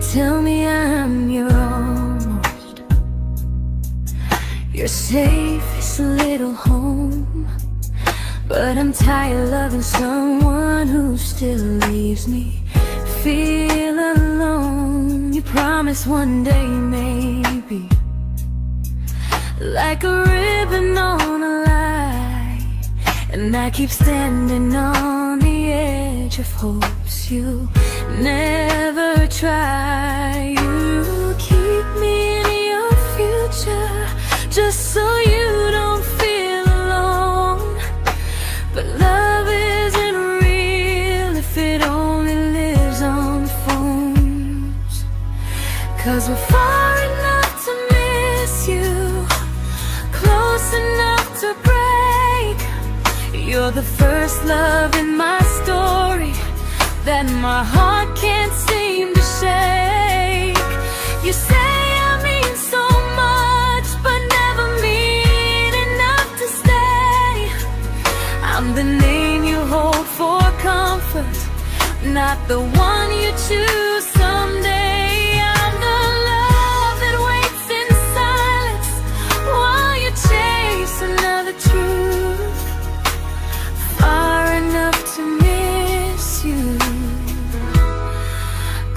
tell me I'm your almost, your safest little home. But I'm tired loving someone who still leaves me feel alone. You promise one day maybe, like a ribbon on a line, and I keep standing on the edge of hopes you never try. You keep me in your future just so you don't feel alone. But love isn't real if it only lives on phones. 'Cause we're far enough to miss you, close enough to break. You're the first love in my story that my heart can't seem to shake. You say I mean so much, but never mean enough to stay. I'm the name you hold for comfort, not the one you choose someday. I'm the love that waits in silence while you chase another truth. Far enough to miss you,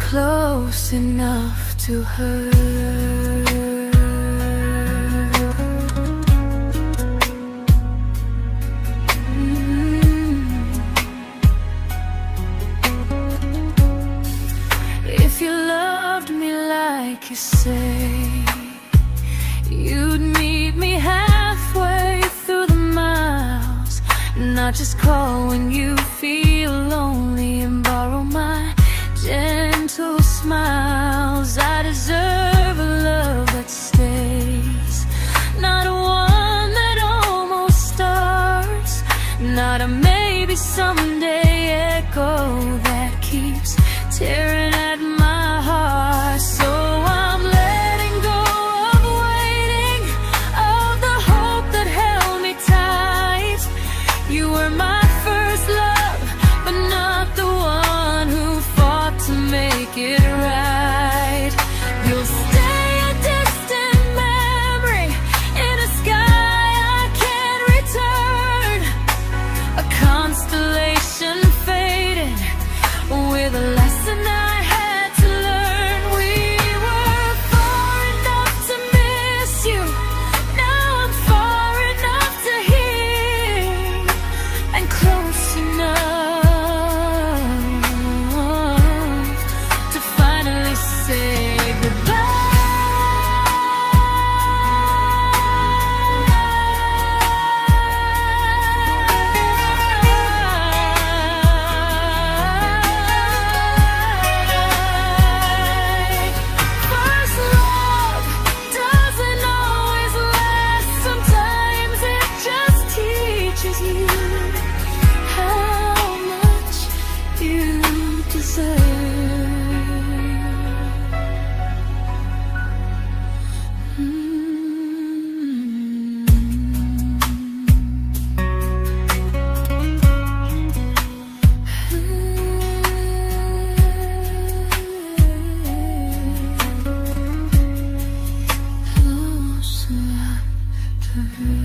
close enough to hurt. If you loved me like you say, you'd meet me halfway through the miles, not just call when you feel lonely and borrow my gentle smiles. I deserve a love that stays, not one that almost starts, not a maybe someday echo that keeps tearing at my heart. So I'm letting go of waiting, of the hope that held me tight. You were my first love, but not the one who fought to make it right. You'll stay a distant memory in a sky I can't return, a constellation faded with a lesson I had to learn. We were far enough to miss you, now I'm far enough to hear, and close enough to finally say goodbye. First love doesn't always last, sometimes it just teaches you how much you deserve. Close enough to hurt.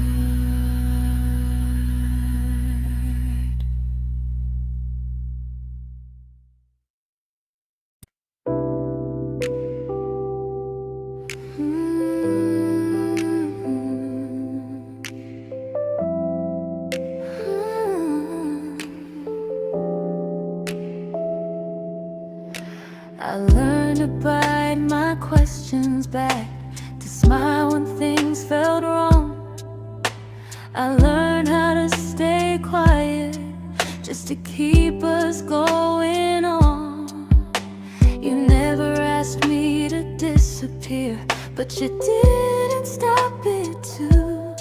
I learned to bite my questions back, to smile when things felt wrong. I learned how to stay quiet just to keep us going on. You never asked me to disappear, but you didn't stop it too.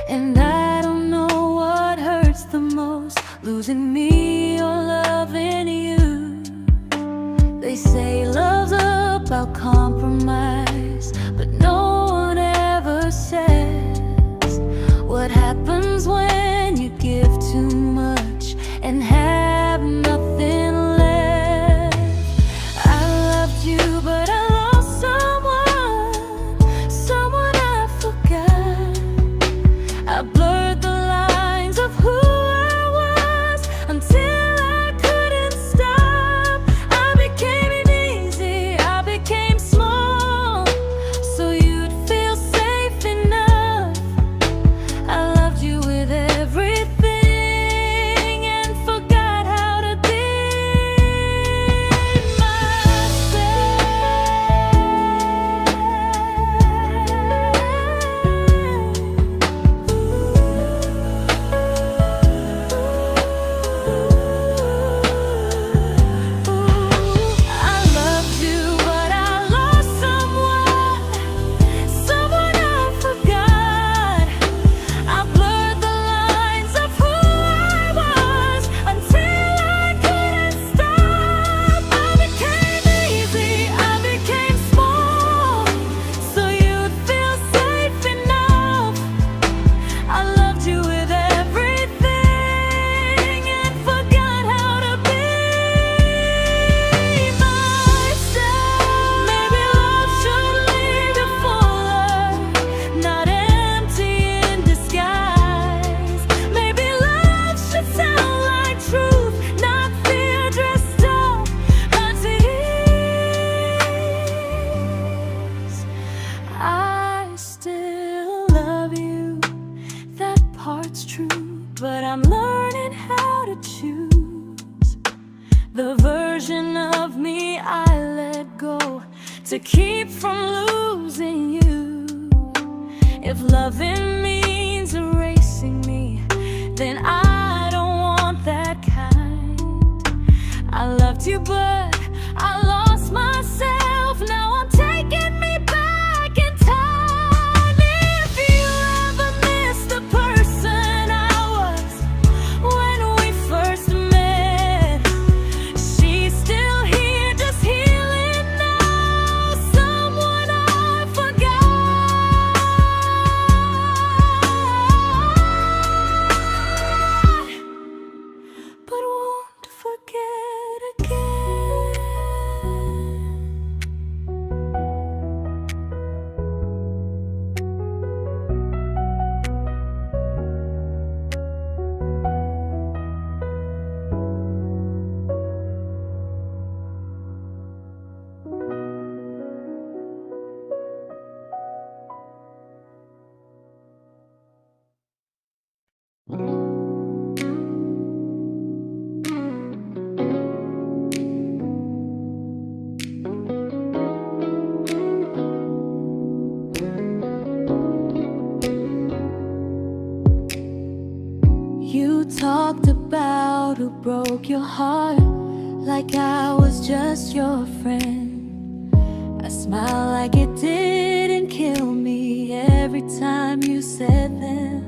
And I don't know what hurts the most, losing me or loving you. They say love's about compromise, but no one ever says what happens when you give too much and have nothing left. I loved you to keep from losing you. If loving means erasing me, then I don't want that kind. I loved you, but I lost myself. Now I'm taking me back in time. If you ever miss the person I was when we first met, she's still here, just healing now. Someone I forgot, but won't forget again. You talked about who broke your heart, like I was just your friend. I smiled like it didn't kill me every time you said them.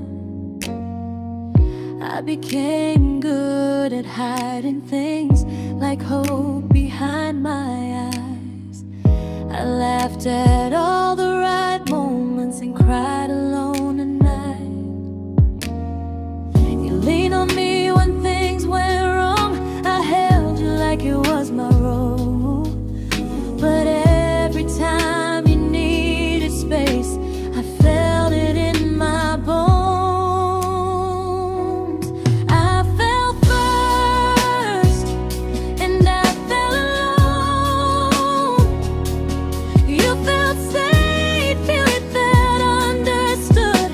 I became good at hiding things like hope behind my eyes. I laughed at all the right moments and cried alone at night. You leaned on me when things went wrong. I held you like it was my role. But every time you needed space, I felt it in my bones. I fell first, and I fell alone. You felt safe, feeling that understood.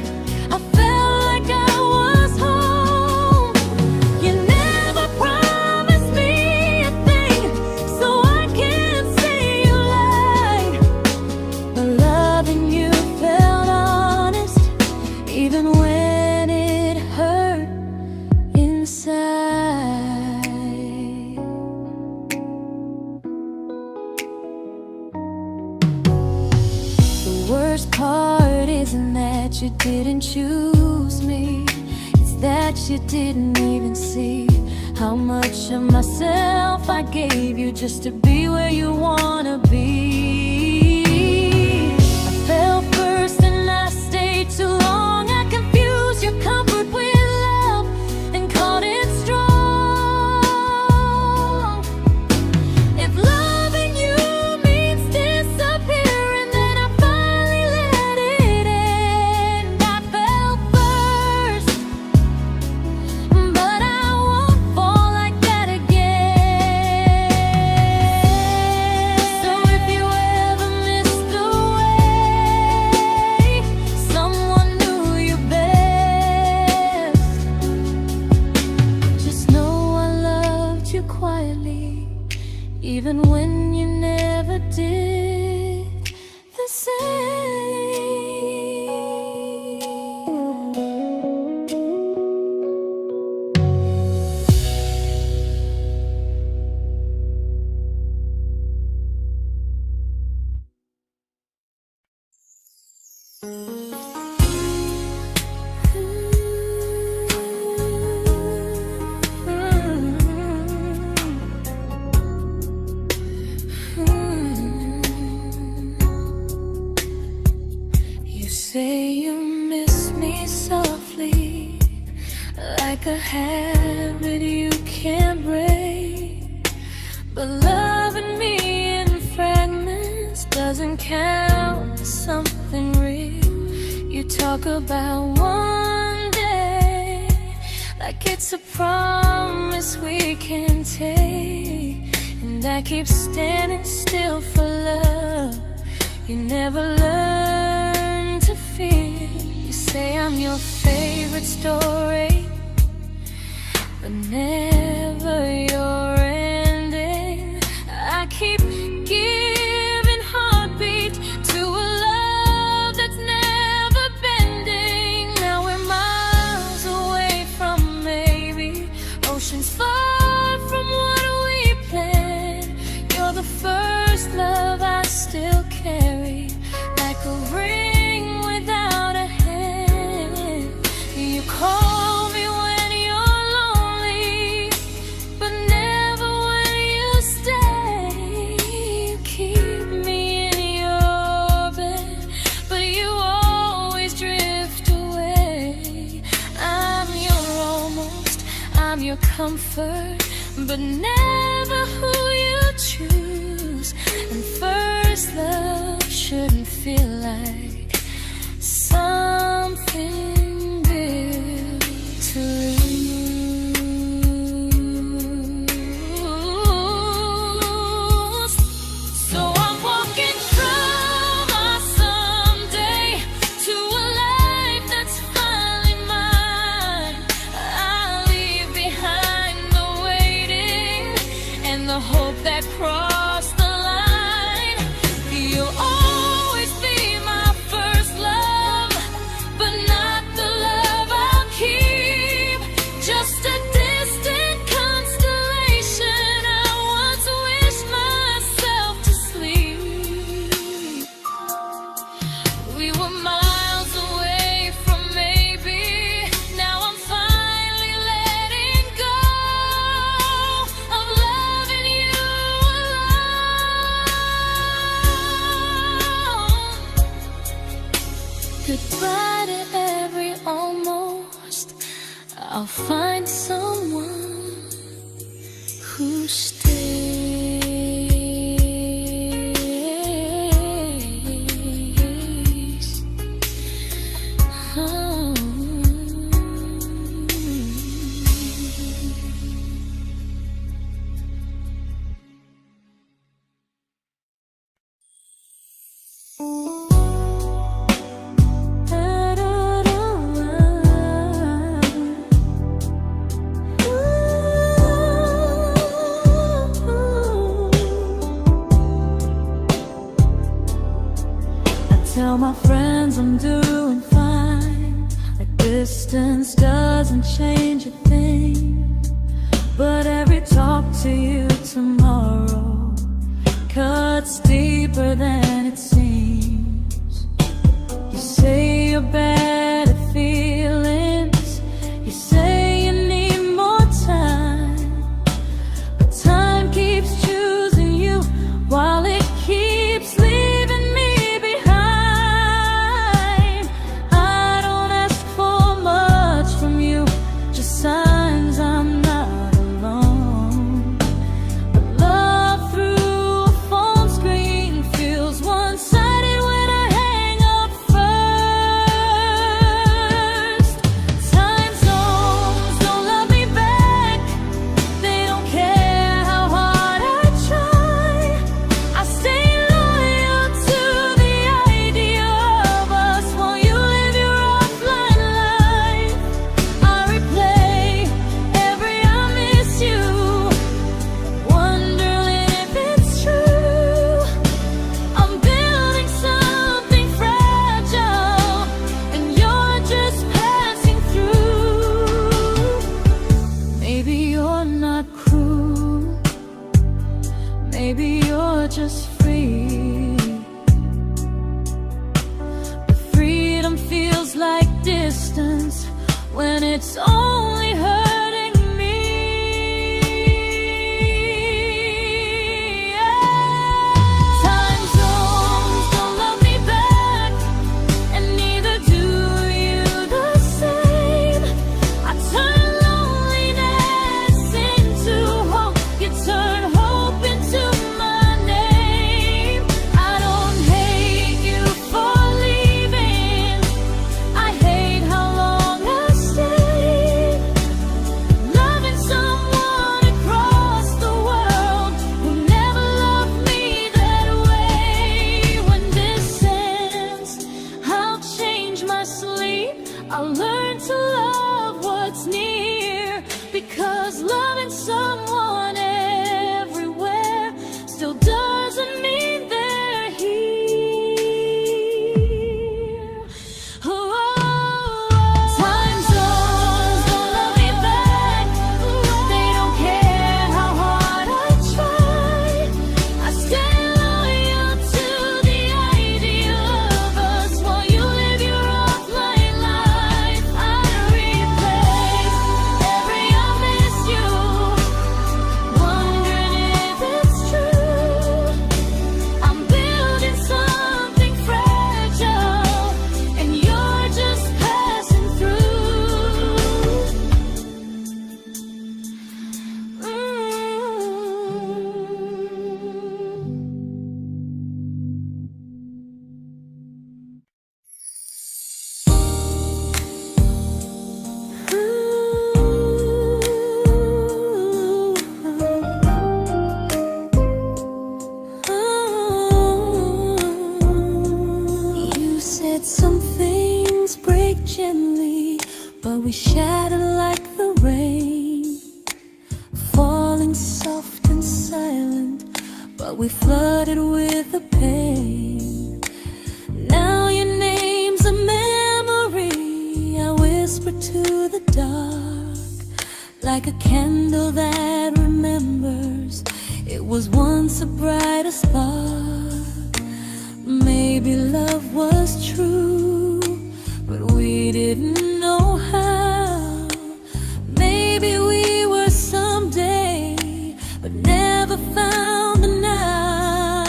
I felt like I was home. You never promised me a thing, so I can't say you lied. But loving you felt honest, even when it hurt inside. The worst part isn't that you didn't choose me, it's that you didn't even see how much of myself I gave you just to be where you wanna be. I fell first and I stayed too long. I confused your comfort with love and called it strong. If loving you means disappearing, then I finally let it end. I fell first, but I won't fall like that again. So if you ever missed the way someone knew you best, just know I loved you quietly, even when you never did the same. You say you miss me softly, like a habit you can't break. But loving me in fragments doesn't count as something real. You talk about one day like it's a promise we can take, and I keep standing still for love. You never learn to feel. You say I'm your favorite story, but never your ending. I keep giving heart but never who you choose. And first love shouldn't feel like something built to lose. So I'm walking from our someday to a life that's finally mine. I'll leave behind the waiting and the hope that crossed the line. You'll always be my first love, but not the love I'll keep. Just a distant constellation I once wished myself to sleep. We were miles away from maybe. Now I'm finally letting go of loving you alone. Goodbye to every almost. I'll find someone who stays. Oh. Tell my friends I'm doing fine, like distance doesn't change a thing. But every talk to you tomorrow cuts deeper than it seems. You say you're bad at feelings, you say you need more time, but time keeps choosing you while it keeps leaving me behind. I don't ask for much from you, just signs I'm not alone. But love through a phone screen feels one-sided when I hang up first. Time zones don't love me back, they don't care how hard I try. I stay loyal to the idea of us while you live your offline life. I replay every I miss you, wondering if it's true. I'm building something fragile, and you're just passing through. Maybe you're not cruel, maybe you're just free. But freedom feels like distance when it's only hurting me. Time zones don't love me back, and neither do you the same. I turn loneliness into hope, you turn hope into my name. I don't hate you for leaving, I hate how long I stayed. we shattered like the rain, falling soft and silent, but we flooded with the pain. Now your name's a memory I whisper to the dark, like a candle that remembers it was once a brighter spark. Maybe love was true, but we didn't know how. Maybe we were someday, but never found the now.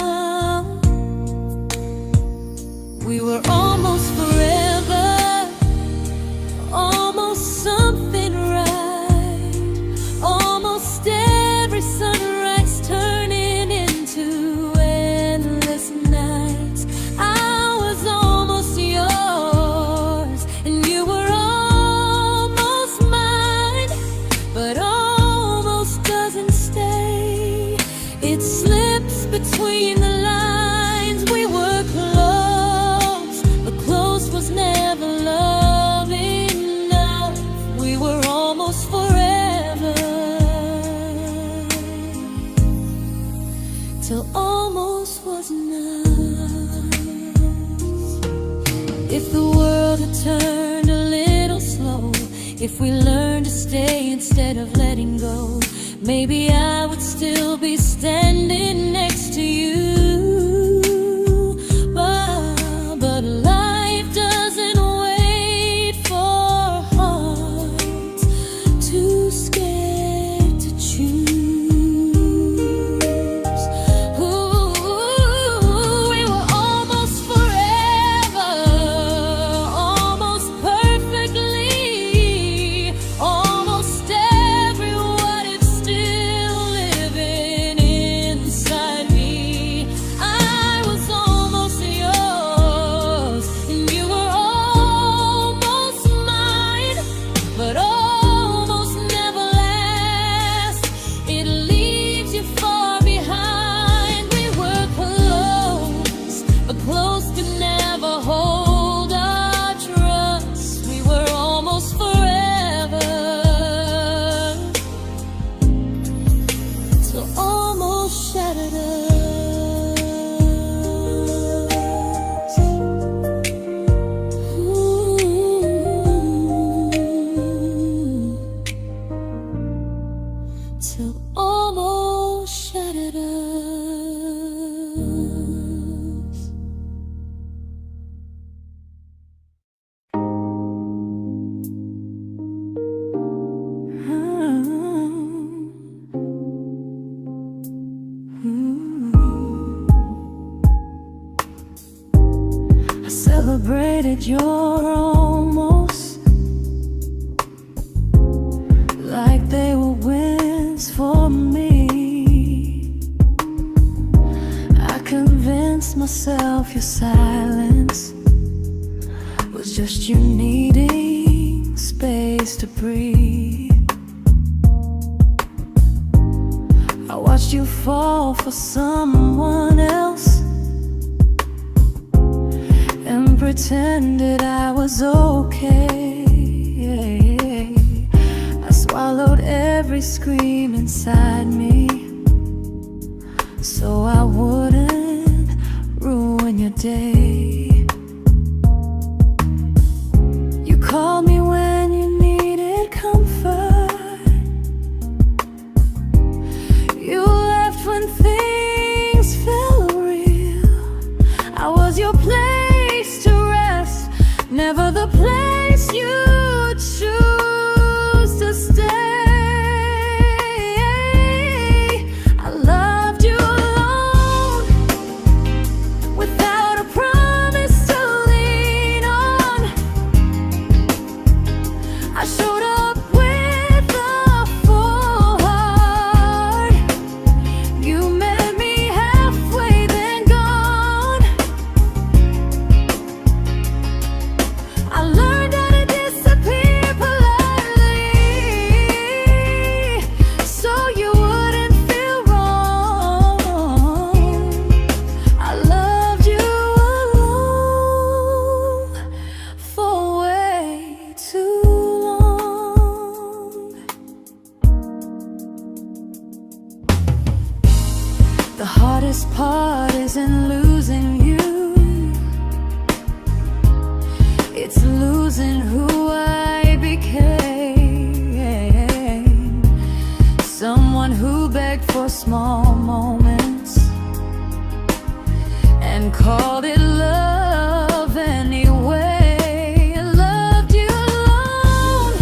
We were almost forever, almost something right, almost every sunrise turning into endless nights. I was almost yours, and you were almost mine, but almost doesn't stay. It slips between the lines. We were close, but close was never love enough. We were almost forever, till almost was enough. If the world had turned a little slow, if we learned to stay instead of letting go, maybe I would still be standing next to you. But life doesn't wait for hearts too scared to choose. Ooh, we were almost forever, almost perfectly, almost every what if still living inside me. I was almost yours, and you were almost mine, but almost never lasts. It leaves you far behind. We were close, but close could never hold our trust. We were almost forever, till almost shattered us. Ooh. Till almost shattered us. I celebrated your almost like they were wins for me. I convinced myself your silence was just you needing space to breathe. I watched you fall for someone else and pretended I was okay. I swallowed every scream inside me, so I wouldn't ruin your day. You called me when you needed comfort. You left when things felt real. I was your place to rest, never the place you choose to stay. heart isn't losing you, it's losing who I became. Someone who begged for small moments and called it love anyway. Loved you alone,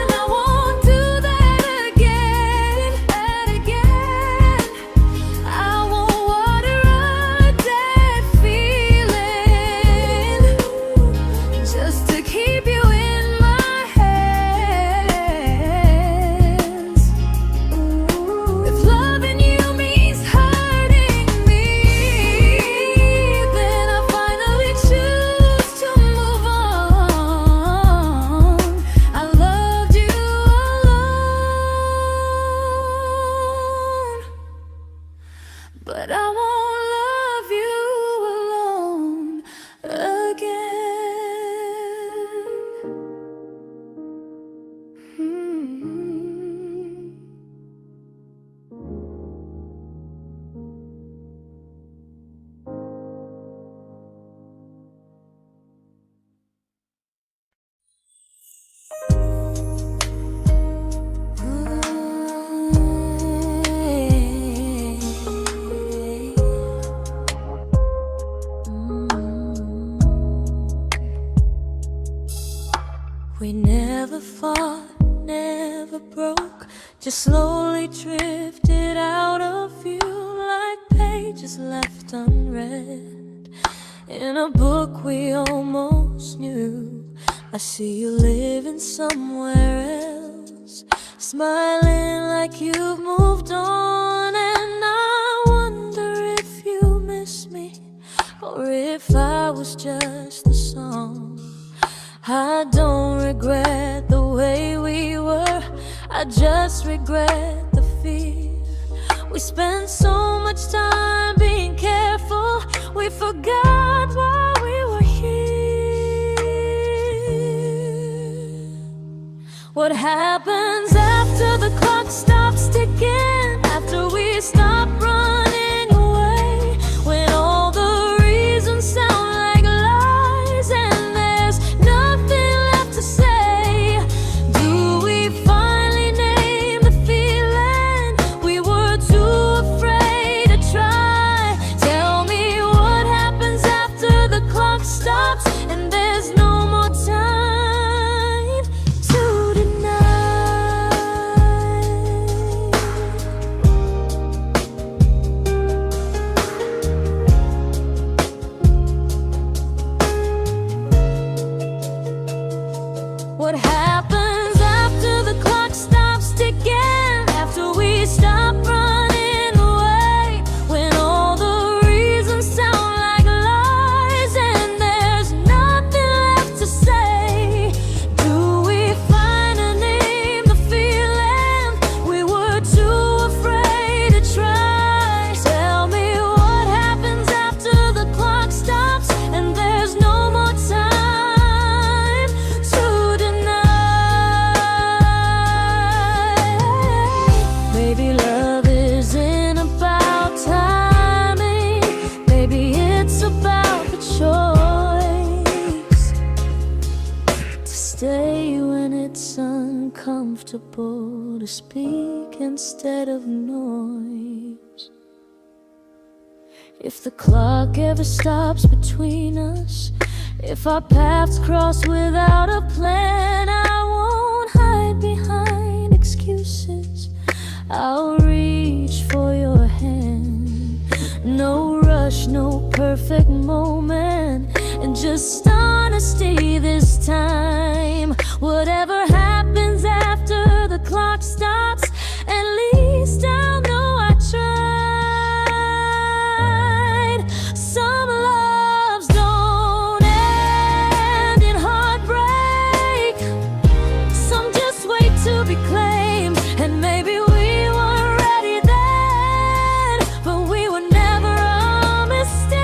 and I won't do that again, I won't water a dead feeling just to keep you in my hands. If loving you means hurting me, then I finally choose to move on. I loved you alone, but I won't love you alone again. We never fought, never broke, just slowly drifted out of view like pages left unread in a book we almost knew. I see you living somewhere else, smiling like you've moved on, and I wonder if you miss me or if I was just a song. I don't regret the way we were, I just regret the fear. We spent so much time being careful, we forgot why we were here. What happens after the clock stops ticking, after we stop running away, when all the reasons sound like lies and there's nothing left to say? Do we finally name the feeling we were too afraid to try? Tell me what happens after the clock stops and there's no more time to deny. What happens after the clock stops ticking, after we stop running away, when all the reasons sound like lies and there's nothing left to say? Do we finally name the feeling we were too afraid to try? Tell me what happens after the clock stops and there's no more time to deny. Maybe love isn't about timing, maybe it's about the choice to stay when it's uncomfortable, to speak instead of noise. If the clock ever stops between us, if our paths cross without a plan, I won't hide behind excuses, I'll reach for your hand. No rush, no perfect moment, and just honesty this time. Whatever happens after the clock stops, at least I'll know I tried. Some loves don't end in heartbreak, some just wait to be claimed, and maybe we weren't ready then, but we were never a mistake.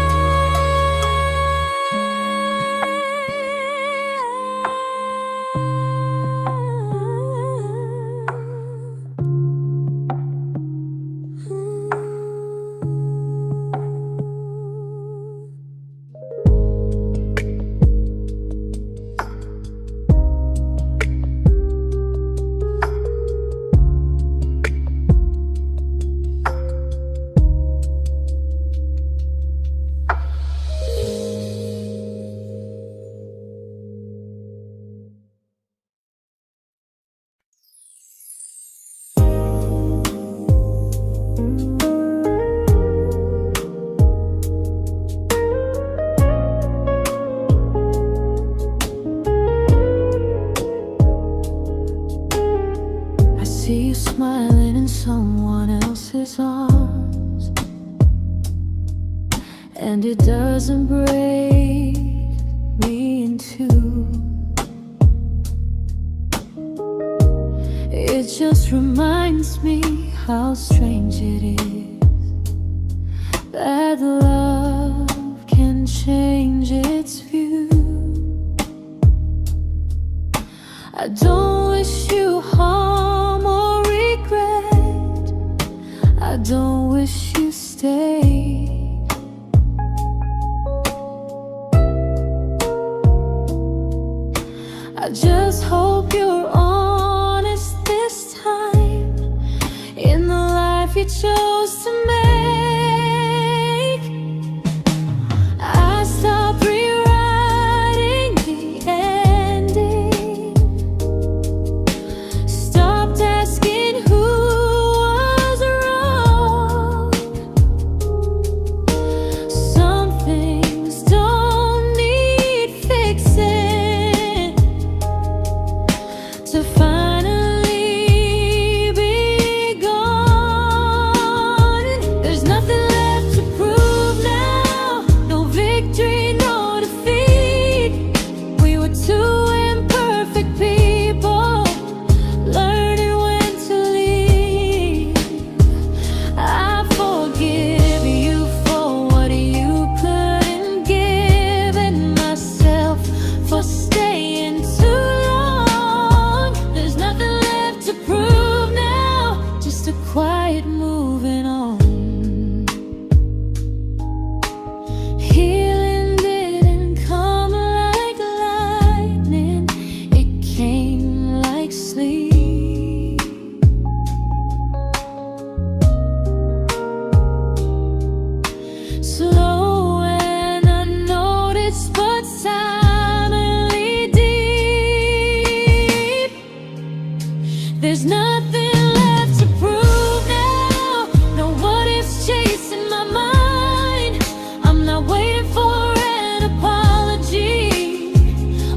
and it doesn't break me in two. It just reminds me how strange it is that love can change its view. I don't wish you harm or regret. I don't wish you stayed. I just hope you're honest this time in the life you chose to make. I stopped rewriting the ending, stopped asking who was wrong. Some things don't need fixing to finally be gone. There's nothing left to prove now, no victory, no defeat. We were two imperfect people, learning when to leave. I forgive you for what you couldn't give, and myself for staying too long. There's nothing left to prove now, just a quiet moving on. Healing didn't come like lightning, it came like sleep. Slow and unnoticed, but silently deep. There's nothing left to prove now, no what ifs chasing my mind. I'm not waiting for an apology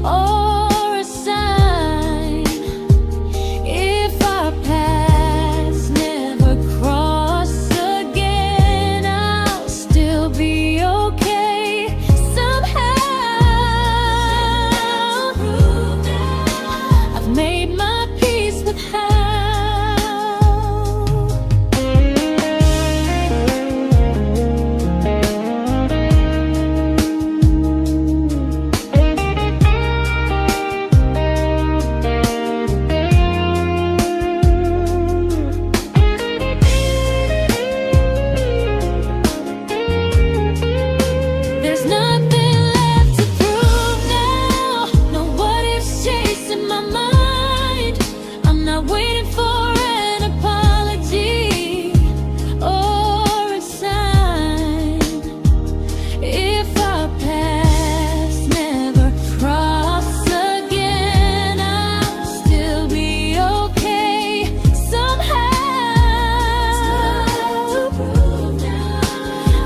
or a sign. If our paths never cross again, I'll still be okay somehow. I've made my peace with how. There's nothing left to prove now, no what ifs chasing my mind. I'm not waiting for an apology or a sign. If our paths never cross again, I'll still be okay somehow.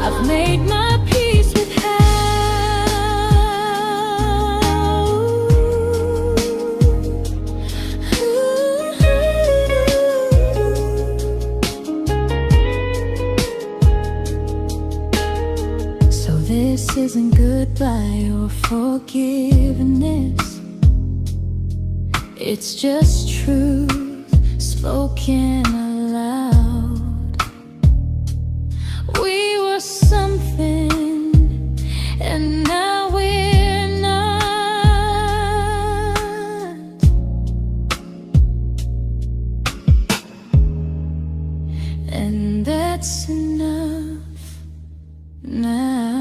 I've made my peace with how. So this isn't goodbye or forgiveness, it's just truth spoken aloud. We were something, and now we're not. And that's enough now.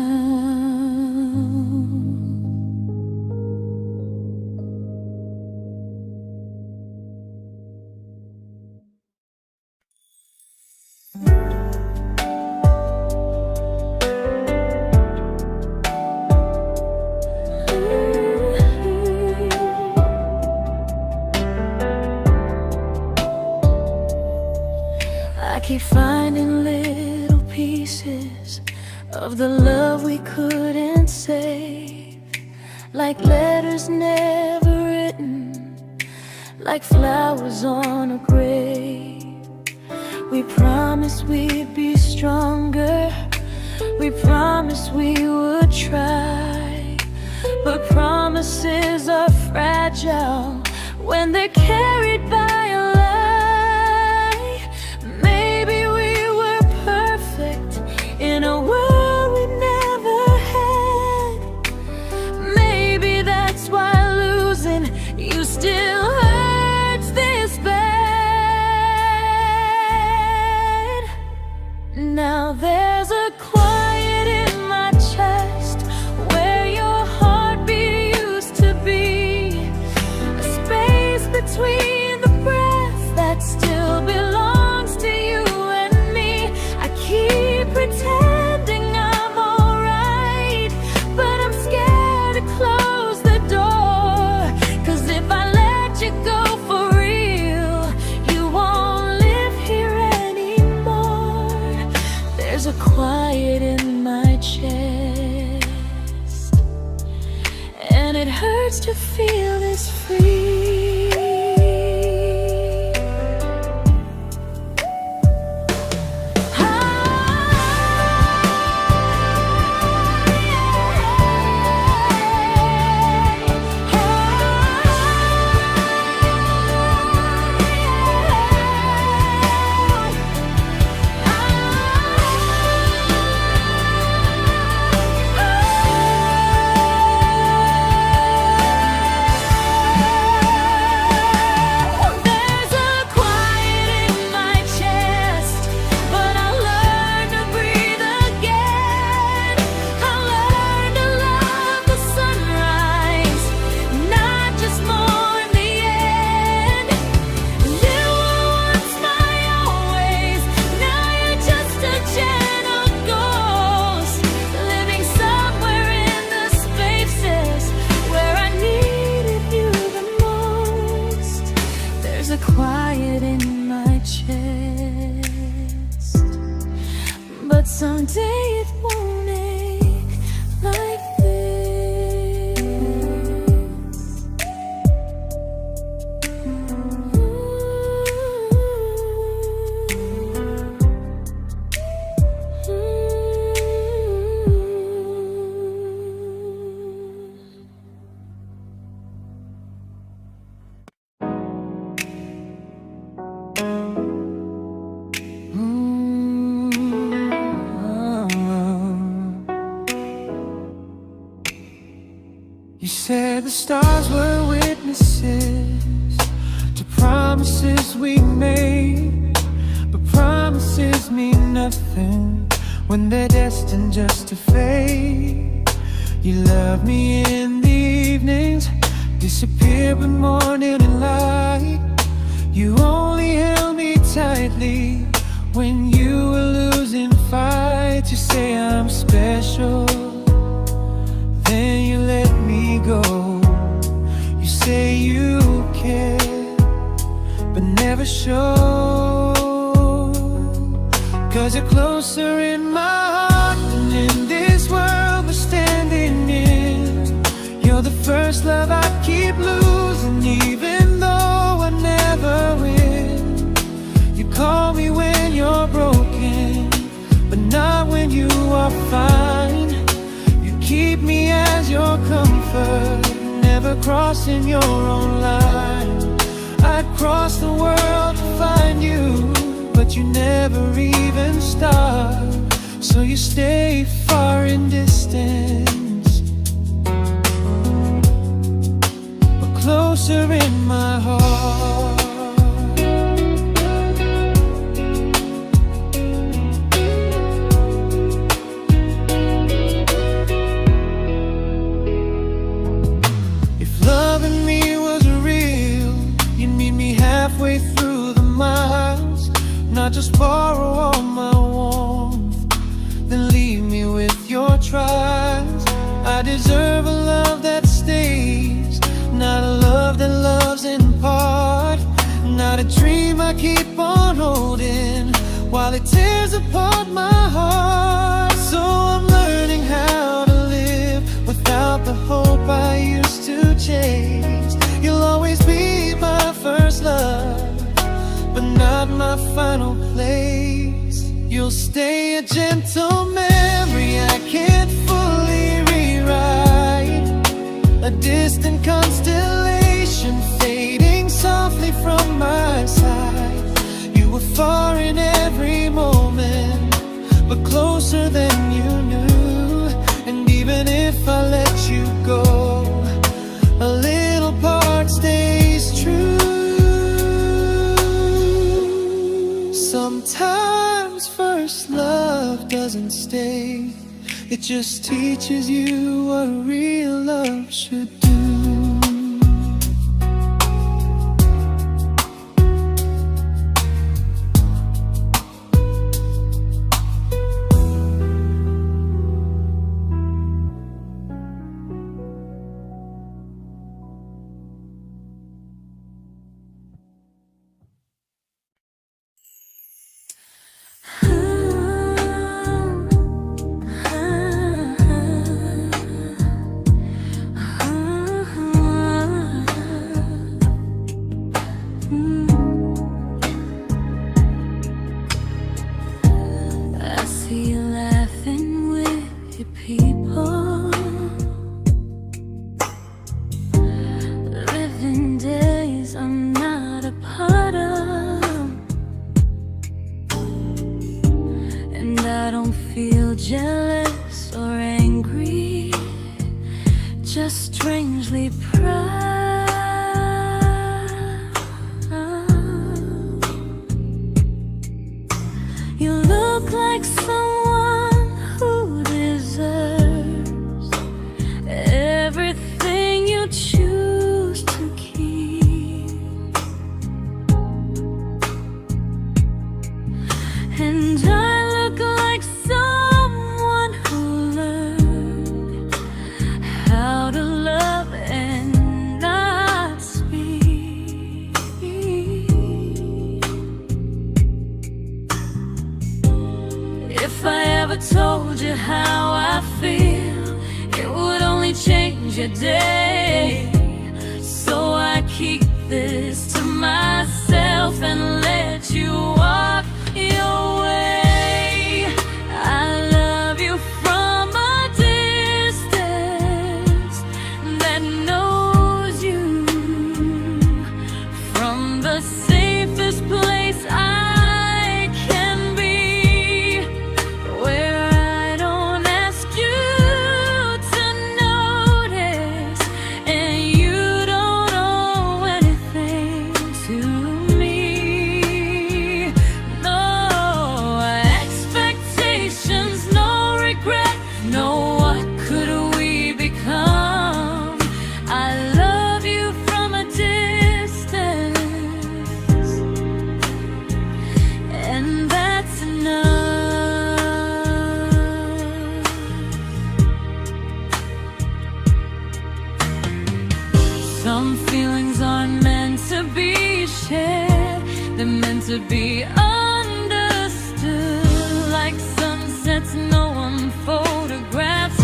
I keep finding little pieces of the love we couldn't save, like letters never written, like flowers on a grave. We promised we'd be stronger, We promised we would try, but promises are fragile when they're carried by a lie. Maybe we were perfect in a world we never had. Maybe that's why losing you still hurts this bad. Now there's a quiet in my chest where your heartbeat used to be, a space between the breath that still belongs to you and me. I keep pretending I'm alright, but I'm scared to close the door, 'cause if I let you go for real, you won't live here anymore. There's a quiet in my chest, and it hurts to feel this free. Quiet in my chest, but someday it won't ache like this. You said the stars were witnesses to promises we made, but promises mean nothing when they're destined just to fade. You love me in the evenings, disappear when morning and light. You only held me tightly when you were losing fights. You say I'm special, then you let me go. You say you care, but never show, 'cause you're closer in my heart than in this world we're standing in. You're the first love I keep losing, even though I never win. You call me when you're broken, but not when you are fine. Keep me as your comfort, never crossing your own line. I'd cross the world to find you, but you never even start. So you stay far in distance, but closer in my heart. Halfway through the miles, not just borrow all my warmth, then leave me with your trials. I deserve a love that stays, not a love that loves in part, not a dream I keep on holding while it tears apart my heart. So I'm learning how to live without the hope I used to chase. You'll always be my first love, but not my final place. You'll stay a gentle memory mistake. It just teaches you what real love should do. Jealous or angry, just strangely proud. You look like someone who deserves everything you choose to keep. And I look like someone who learned how to love and not speak. If I ever told you how I feel, it would only change your day. So I keep this to myself and let you walk your way. I love you from a distance that knows you, from the safest place I can be, where I don't ask you to notice and you don't owe anything to me. No expectations, no regret, no what could we become. I love you from a distance, and that's enough. Some feelings aren't meant to be shared, they're meant to be understood. Like sunsets no one photographs,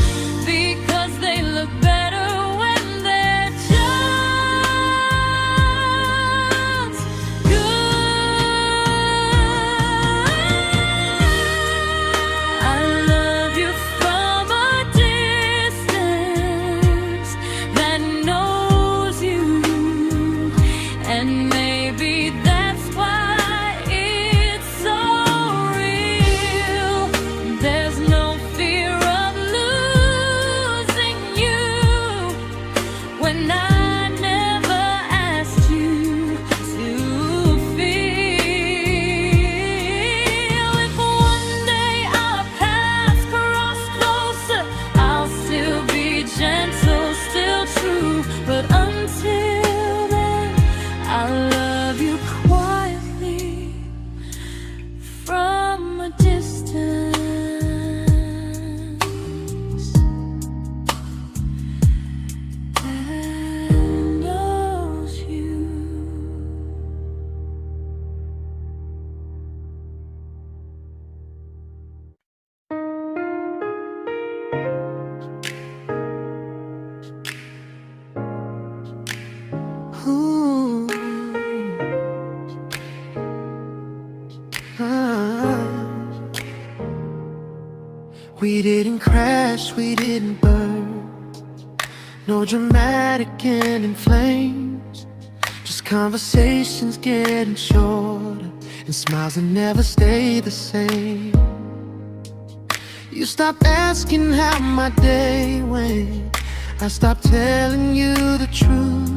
because they look better when they're just good. I love you from a distance that knows you, and maybe that's why it's so real. There's no fear of losing you when I never asked you to feel. If one day our paths cross closer, I'll still be gentle, still true. But until then, I love you quietly from a distance that knows you. Ooh. Ah. We didn't crash, we didn't burn, no dramatic ending flames, just conversations getting shorter and smiles that never stay the same. You stopped asking how my day went, I stopped telling you the truth.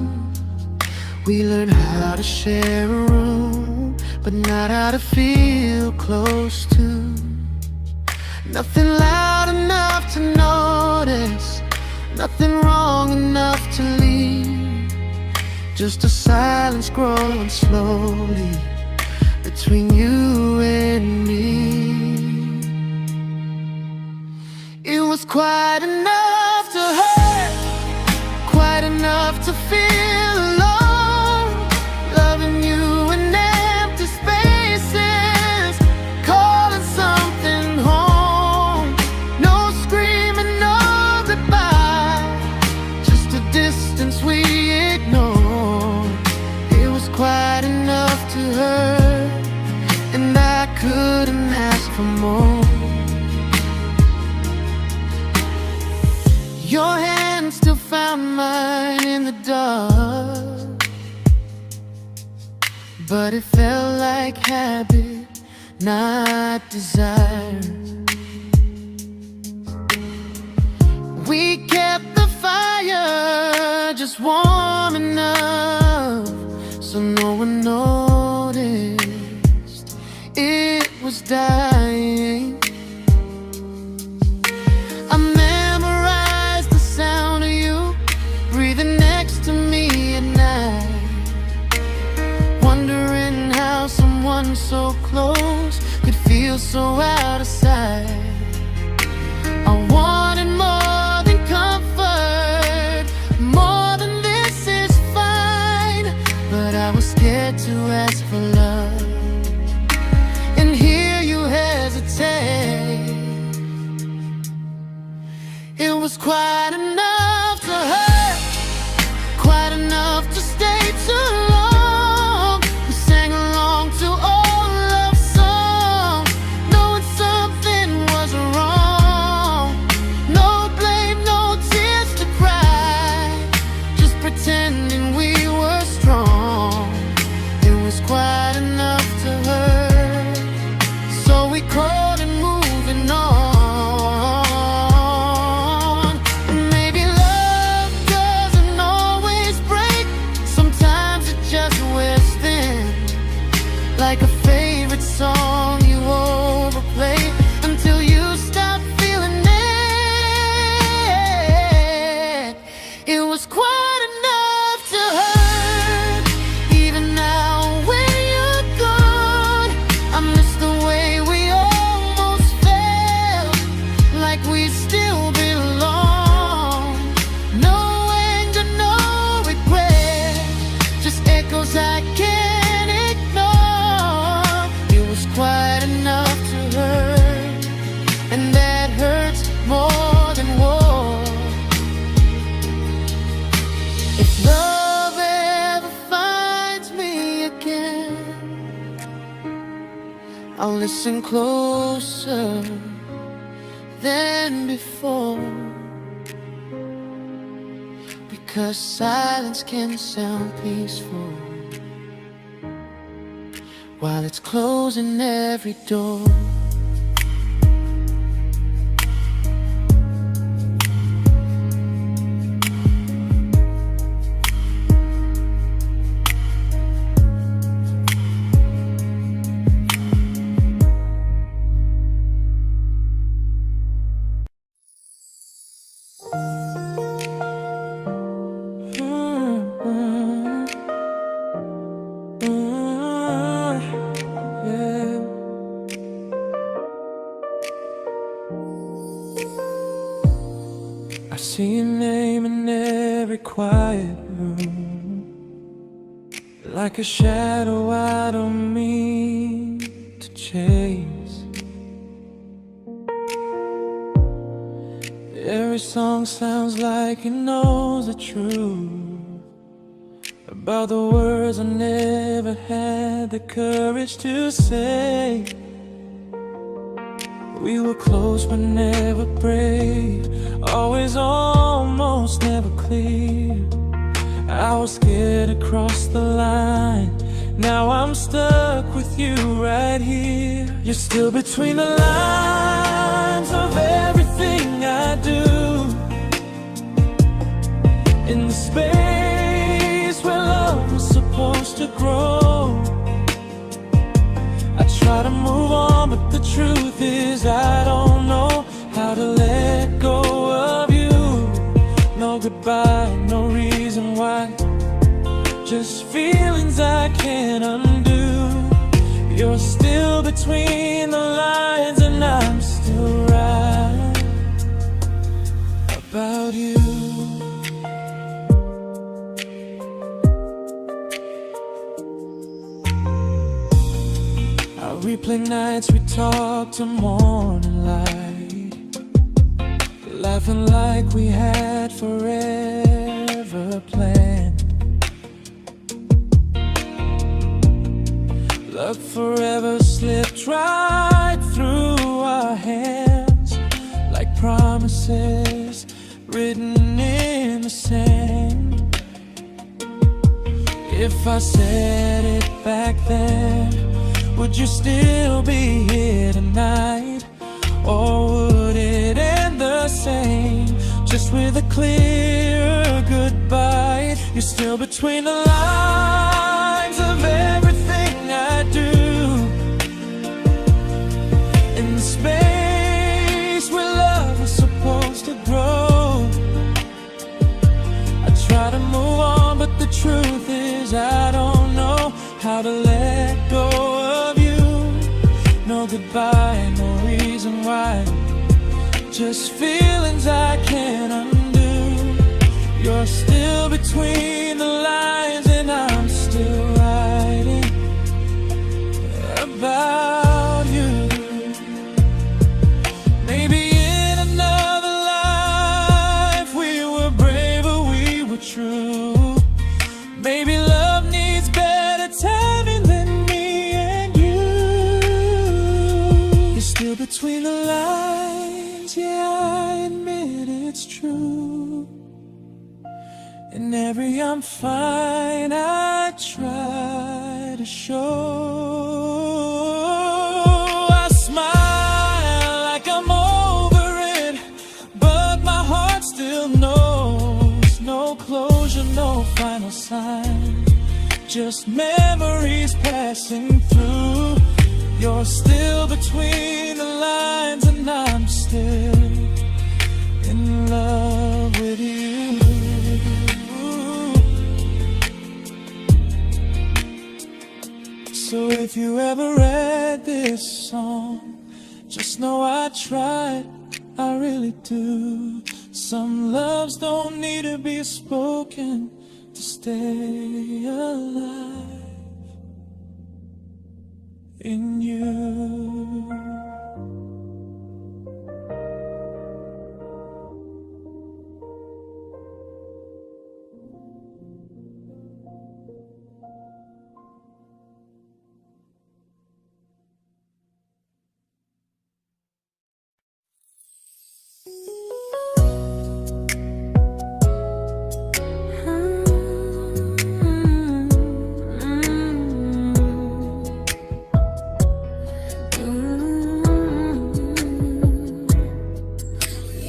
We learned how to share a room, but not how to feel close to. Nothing loud enough to notice, nothing wrong enough to leave. Just a silence growing slowly between you and me. It was quite enough to hurt, quite enough to feel alone. Loving you in empty spaces, calling something home. No screaming, no goodbye, just a distance we ignored. It was quite enough to hurt, and I couldn't ask for more. Your hand still found mine in the dark, but it felt like habit, not desire. We kept the fire just warm enough so no one noticed it was dying. I memorized the sound of you breathing next to me at night, wondering how someone so close could feel so out of sight. I wanted more than comfort, more than this is fine, but I was scared to ask for love, and here you hesitate. It was quite enough to hurt, quite enough to stay too long. We sang along to old love songs, knowing something was wrong. No blame, no tears to cry, just pretending we were strong. It was quite enough to hurt, so we called and moving on. Maybe love doesn't always break, sometimes it just wears thin, like a favorite song you overplay until you stop feeling it. It was quite enough to hurt, even now when you're gone. I miss the way we almost felt, like we still belong. No anger, no regret, just echoes I can't ignore. It was quite enough to hurt, and that hurts more than war. If love ever finds me again, I'll listen closer than before, because silence can sound peaceful while it's closing every door. I see your name in every quiet room, like a shadow I don't mean to chase. Every song sounds like it knows the truth about the words I never had the courage to say. We were close but never brave, always almost never clear. I was scared to cross the line, now I'm stuck with you right here. You're still between the lines of everything I do, in the space where love was supposed to grow. I try to move on, but the truth is I don't know between the lines, and I'm still right about you. I replay nights we talk to morning light, laughing like we had forever planned. Luck forever slipped right through our hands, like promises written in the sand. If I said it back then, would you still be here tonight? Or would it end the same, just with a clear goodbye? You're still between the lines of everything I do, in the space where love was supposed to grow. I try to move on, but the truth is I don't know how to let go of you. No goodbye, no reason why, just feelings I can't undo. You're still between the lines, and I'm still writing about you. Maybe in another life we were braver, we were true. Maybe love needs better timing than me and you. You're still between the lines, yeah, I admit it's true. In every I'm fine I try to show. I smile like I'm over it, but my heart still knows. No closure, no final sign, just memories passing through. You're still between the lines, and I'm still in love with you. So if you ever read this song, just know I tried, I really do. Some loves don't need to be spoken to stay alive in you.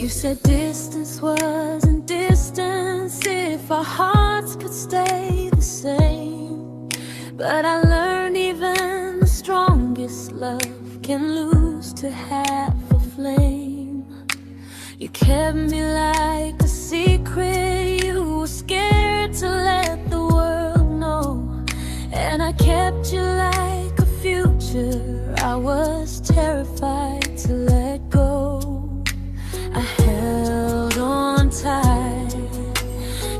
You said distance wasn't distance if our hearts could stay the same. But I learned even the strongest love can lose to half a flame. You kept me like a secret you were scared to let the world know. And I kept you like a future I was terrified to let go. I held on tight,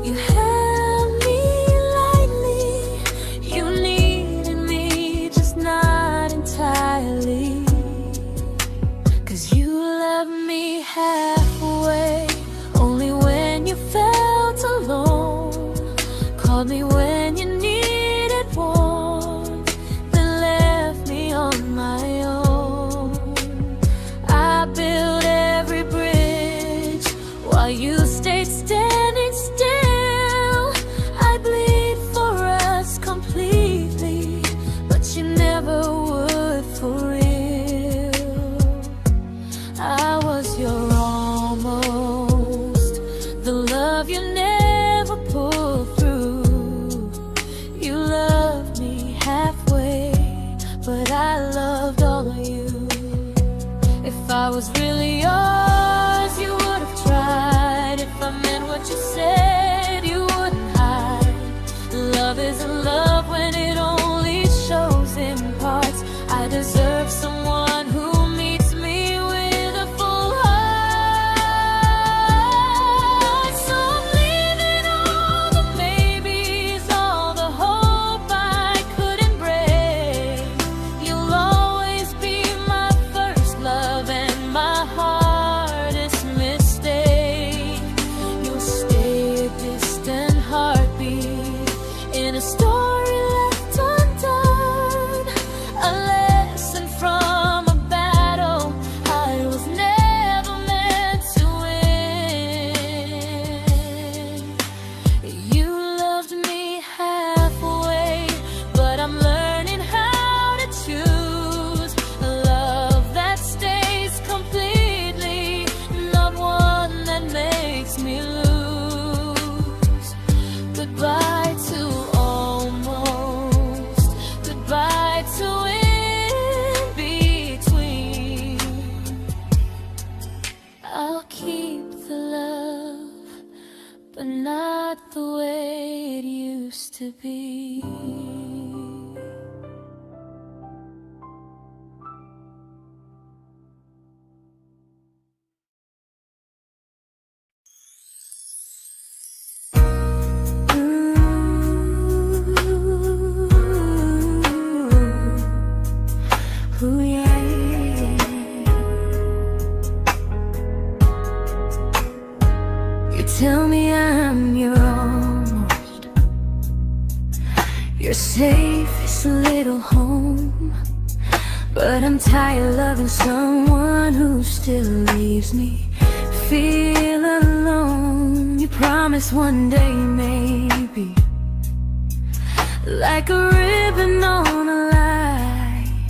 you held me lightly. You needed me, just not entirely. 'Cause you loved me halfway, only when you felt alone. Called me when you needed warmth, then left me on my own. I built every bridge while you stayed standing still. I bleed for us completely, but you never would for real. I was your almost, the love you never pulled through. You loved me halfway, but I loved all of you. If I was really yours, you would have tried. If I meant what you said, you wouldn't hide. Love isn't love when it only shows in parts. I deserve someone but not the way it used to be. Ooh, yeah, yeah. You tell me I'm your almost, your safest little home, but I'm tired loving someone who still leaves me feel alone. You promise one day maybe, like a ribbon on a line,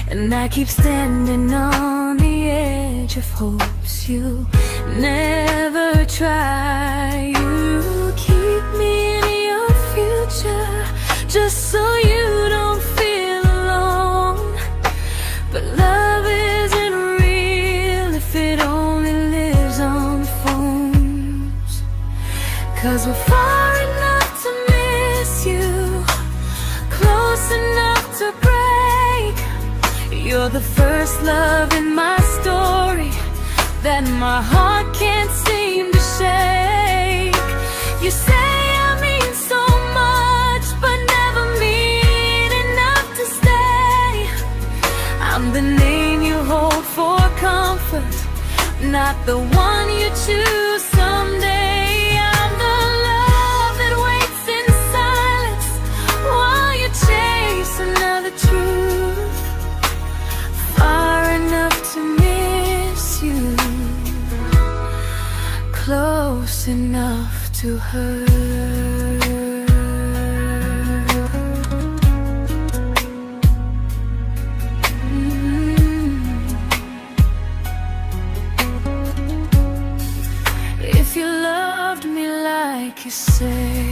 and I keep standing on the edge of hopes you'll never try. You keep me in your future just so you don't feel alone. But love isn't real if it only lives on phones. 'Cause we're far enough to miss you, close enough to break. You're the first love in my story that my heart can't seem to shake. You say I mean so much, but never mean enough to stay. I'm the name you hold for comfort, not the one you choose someday. I'm the love that waits in silence while you chase another truth. Far enough to miss you, close enough to hurt. If you loved me like you say,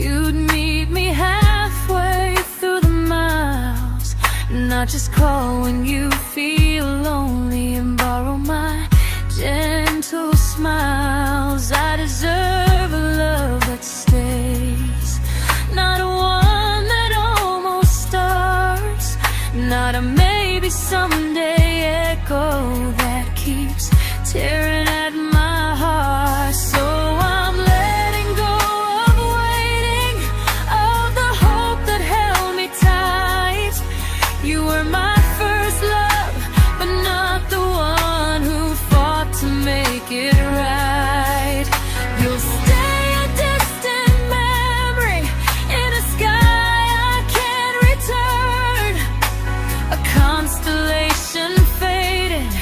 you'd meet me halfway through the miles, not just call when you feel lonely and borrow my gentle smiles. I deserve a love that stays, not one that almost starts, not a maybe someday echo that keeps tearing at my heart. So I'm letting go of waiting, of the hope that held me tight. You were my first love, but not the one who fought to make it right. You'll stay a distant memory in a sky I can't return, a constellation fading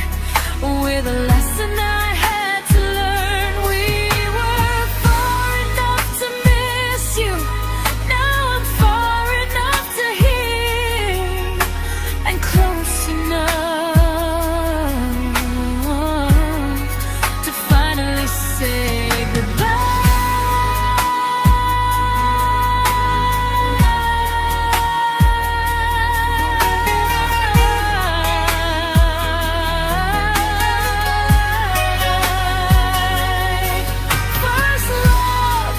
with a lesson I had to learn. We were far enough to miss you, now I'm far enough to hear, and close enough to finally say first love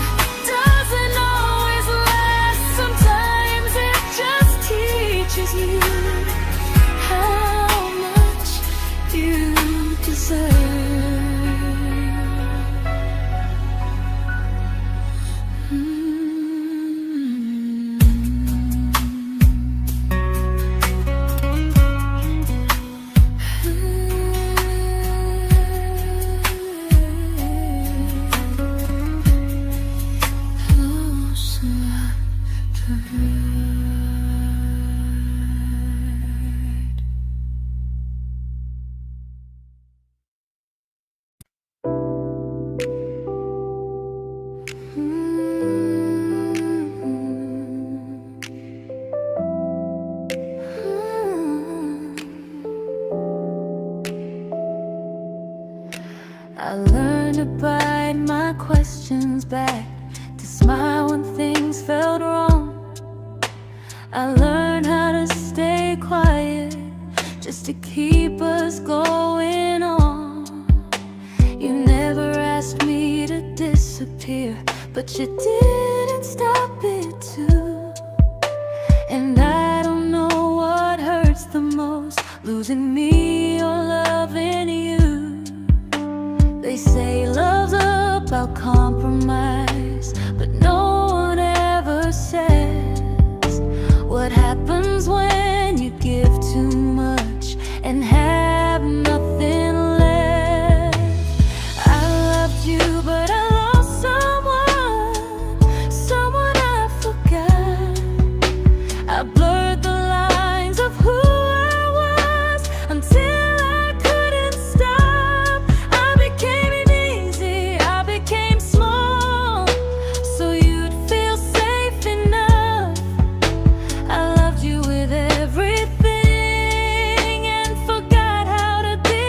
doesn't always last. Sometimes it just teaches you how much you deserve. Close enough to hurt. I learned to bite my questions back, to smile when things felt wrong. I learned how to stay quiet just to keep us going on. You never asked me to disappear, but you didn't stop it too. And I don't know what hurts the most, losing me or loving you. They say love's about compromise, but no one ever says what happens when you give too much and have nothing left. I loved you, but I lost someone I forgot. I blurred the lines of who I was until I couldn't stop. I became easy, I became small, so you'd feel safe enough. I loved you with everything and forgot how to be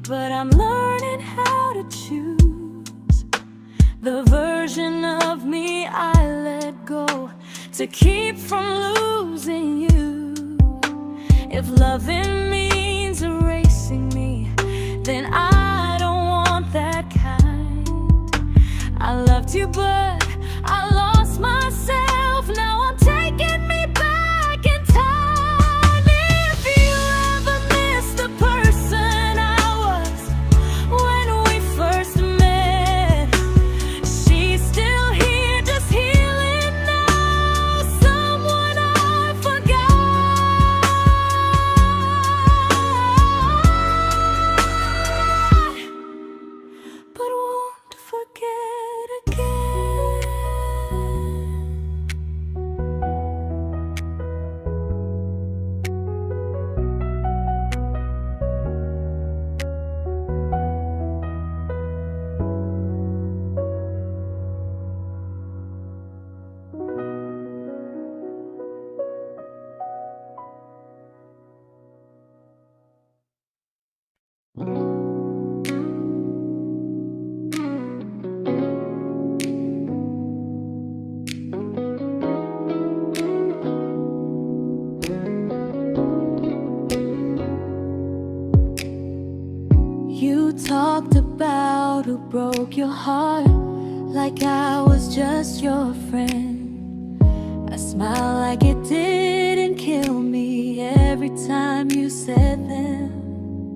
but I'm learning how to choose the version of me I let go to keep from losing you. If loving means erasing me, then I don't want that kind. I loved you, but I lost myself. Now I'm taking me back in time. If you ever miss the person I was when we first met, she's still here, just healing now. Someone I forgot, but won't forget again. You talked about who broke your heart, like I was just your friend. I smile like it didn't kill me every time you said them.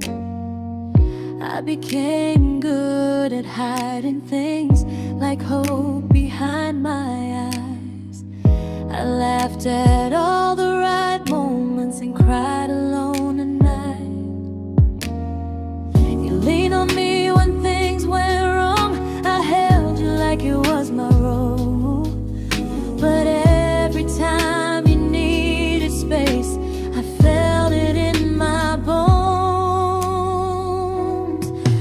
I became good at hiding things like hope behind my eyes. I laughed at all the right moments and cried alone at night. You leaned on me when things went wrong. I held you like it was my role. But every time you needed space, I felt it in my bones.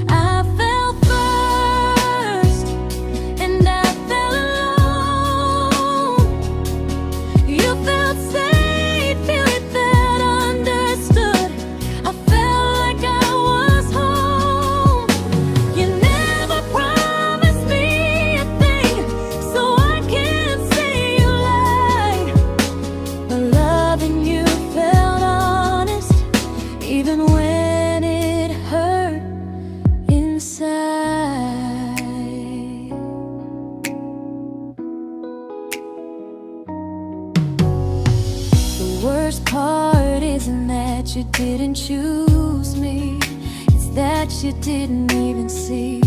I fell first, and I fell alone. You fell worst part isn't that you didn't choose me, it's that you didn't even see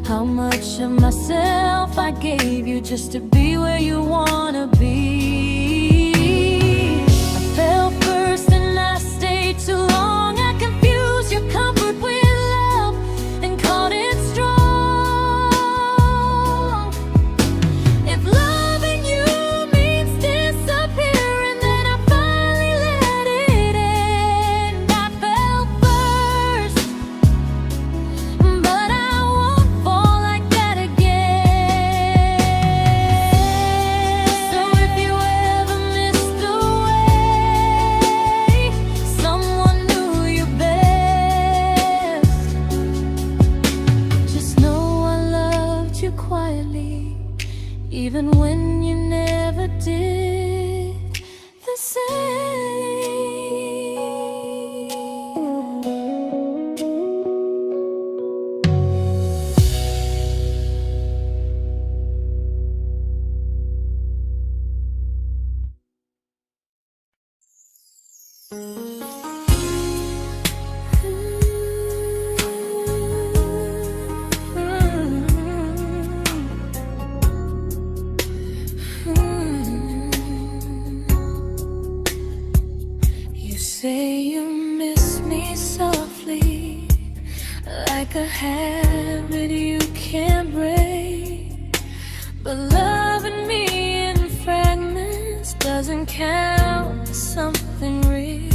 how much of myself I gave you just to be where you wanna be. I fell first and I stayed too long. I confused your comfort with love and called it strong. If loving you means disappearing, then I finally let it end. I fell first, but I won't fall like that again. So if you ever missed the way someone knew you best, just know I loved you quietly, even when you never did the same. You say you miss me softly, like a habit you can't break. But loving me in fragments doesn't count as something real.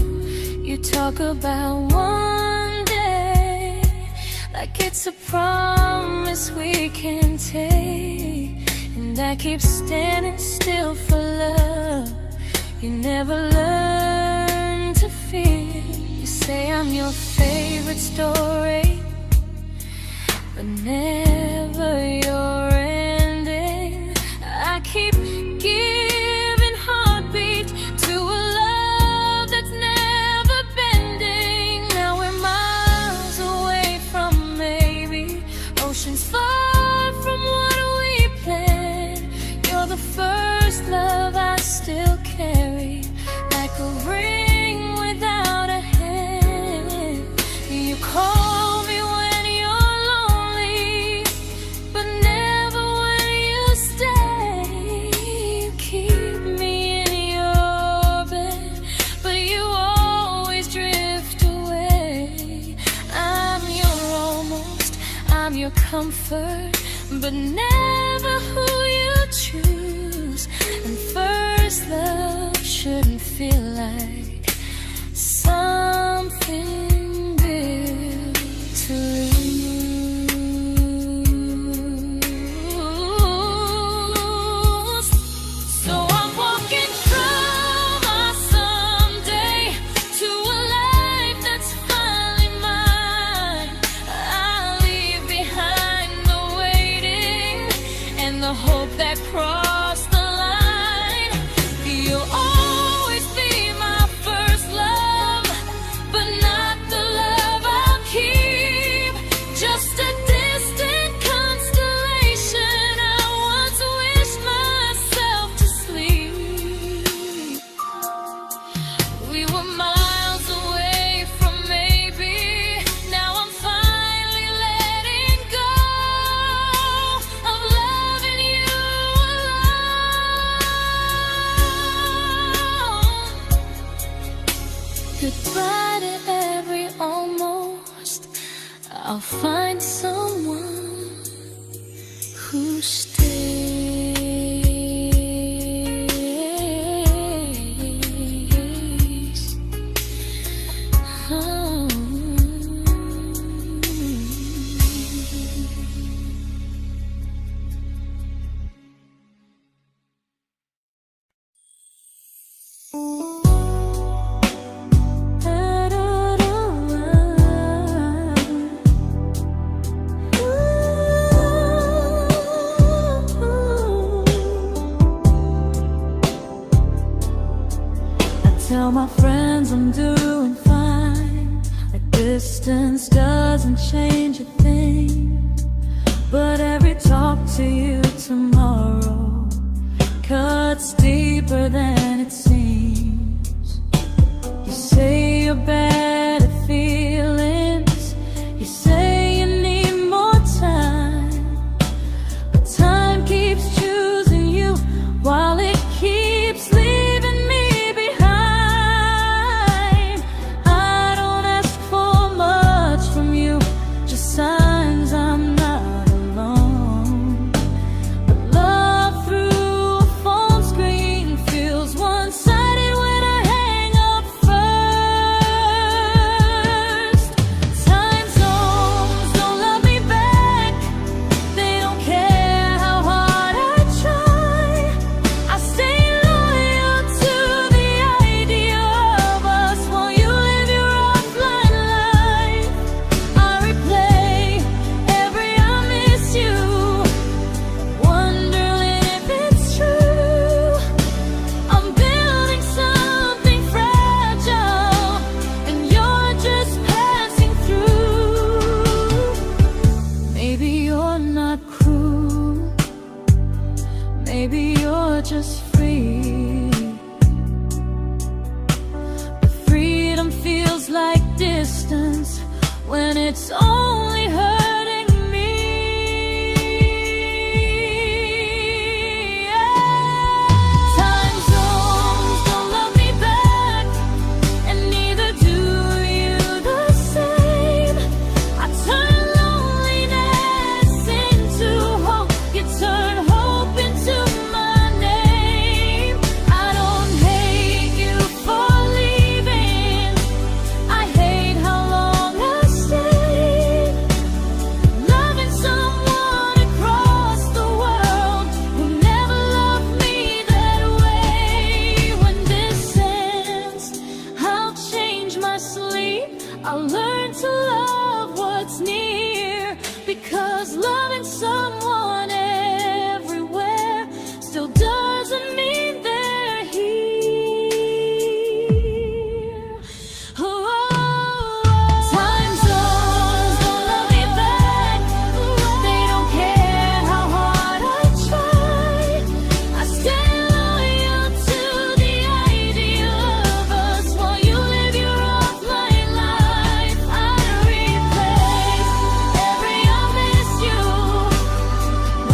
You talk about one day like it's a promise we can take, and I keep standing still for love. You never learn to feel. You say I'm your favorite story, but never your ending. I keep giving heartbeat to a love that's never bending. Now we're miles away from maybe oceans far from what we planned. You're the first love I still carry, like a ring without a hand. You call me when you're lonely, but never when you stay. You keep me in your bed, but you always drift away. I'm your almost, I'm your comfort, but never who you choose. And first love shouldn't feel like something built to lose. So I'm walking from my someday to a life that's finally mine. I'll leave behind the waiting and the hope that crossed the line. You'll always be my first love, but not the love I'll keep. Just a distant constellation I once wished myself to sleep. We were miles away from maybe. Now I'm finally letting go of loving you alone. Goodbye to every almost. I'll find someone who stays. Oh. Tell my friends I'm doing fine, like distance doesn't change a thing. But every talk to you tomorrow cuts deeper than it seems. your bad feelings. You say you need more time, but time keeps choosing you while it keeps leaving me behind. I don't ask for much from you, just signs I'm not alone. But love through a phone screen feels one-sided when I hang up first. Time zones don't love me back. They don't care how hard I try. I stay loyal to the idea of us while you live your offline life. I replay every I miss you, wondering if it's true. I'm building something fragile, and you're just passing through. Maybe you're not cruel, maybe you're just free. But freedom feels like distance when it's only hurting me. Time zones don't love me back, and neither do you the same. I turn loneliness into hope, you turn hope into my name. I don't hate you for leaving, I hate how long I stayed. Loving someone across the world who never loved me that way. When this ends, I'll change my sleep, I'll learn to love what's near, because loving someone everywhere still doesn't mean they're here. Time zones don't love me back. They don't care how hard I try. I stay loyal to the idea of us while you live your offline life. I replace every I miss you,